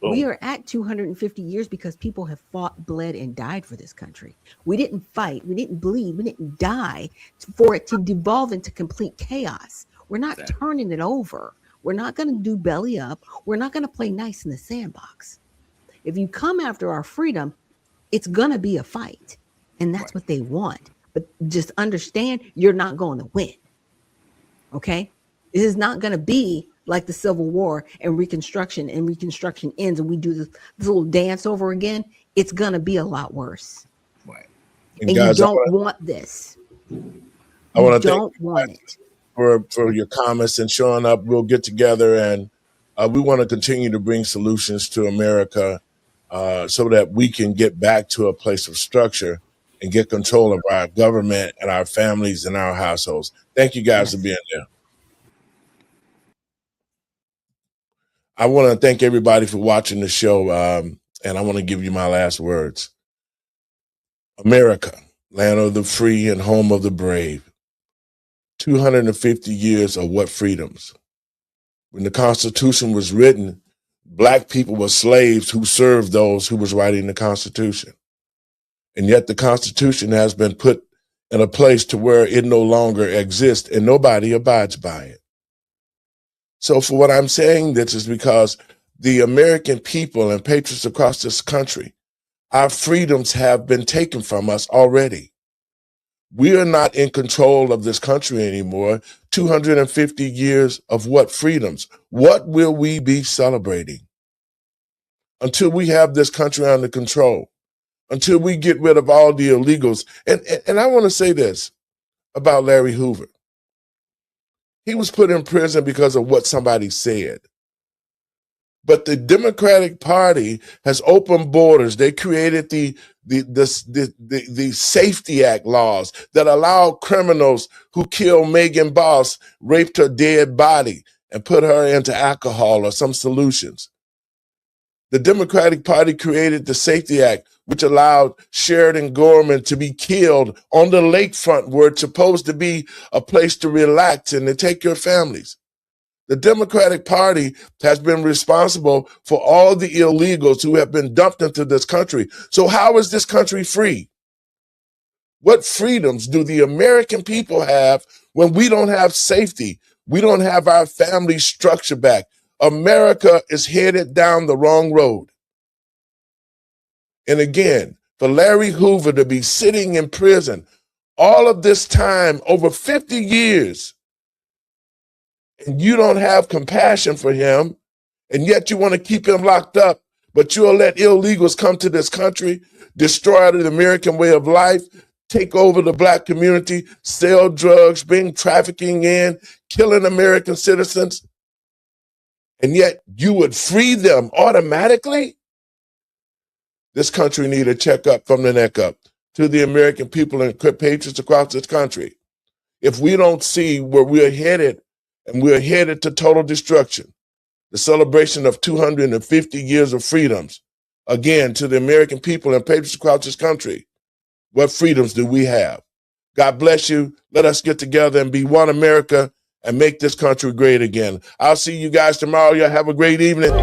Oh. We are at 250 years because people have fought, bled, and died for this country. We didn't fight. We didn't bleed. We didn't die for it to devolve into complete chaos. We're not turning it over. We're not going to do belly up. We're not going to play nice in the sandbox. If you come after our freedom, it's going to be a fight. And that's what they want. But just understand, you're not going to win. Okay? This is not going to be like the Civil War and Reconstruction ends and we do this little dance over again. It's going to be a lot worse. Right. And guys, you don't want this. I want to don't want it. For your comments and showing up. We'll get together, and we want to continue to bring solutions to America so that we can get back to a place of structure and get control of our government and our families and our households. Thank you guys for being there. I want to thank everybody for watching the show, and I want to give you my last words. America, land of the free and home of the brave. 250 years of what freedoms? When the Constitution was written, Black people were slaves who served those who was writing the Constitution. And yet the Constitution has been put in a place to where it no longer exists and nobody abides by it. So for what I'm saying this is because the American people and patriots across this country, our freedoms have been taken from us already. We are not in control of this country anymore 250 years of what freedoms? What will we be celebrating until we have this country under control? Until we get rid of all the illegals. And I want to say this about Larry Hoover. He was put in prison because of what somebody said. But the Democratic Party has opened borders. They created the Safety Act laws that allow criminals who killed Megan Boss, raped her dead body, and put her into alcohol or some solutions. The Democratic Party created the Safety Act, which allowed Sheridan Gorman to be killed on the lakefront where it's supposed to be a place to relax and to take your families. The Democratic Party has been responsible for all the illegals who have been dumped into this country. So how is this country free? What freedoms do the American people have when we don't have safety? We don't have our family structure back. America is headed down the wrong road. And again, for Larry Hoover to be sitting in prison all of this time, over 50 years, and you don't have compassion for him, and yet you want to keep him locked up, but you'll let illegals come to this country, destroy the American way of life, take over the Black community, sell drugs, bring trafficking in, killing American citizens, and yet you would free them automatically? This country needs a checkup from the neck up to the American people and patriots across this country. If we don't see where we're headed, and we're headed to total destruction, the celebration of 250 years of freedoms, again, to the American people and patriots across this country, what freedoms do we have? God bless you. Let us get together and be one America and make this country great again. I'll see you guys tomorrow. Y'all have a great evening.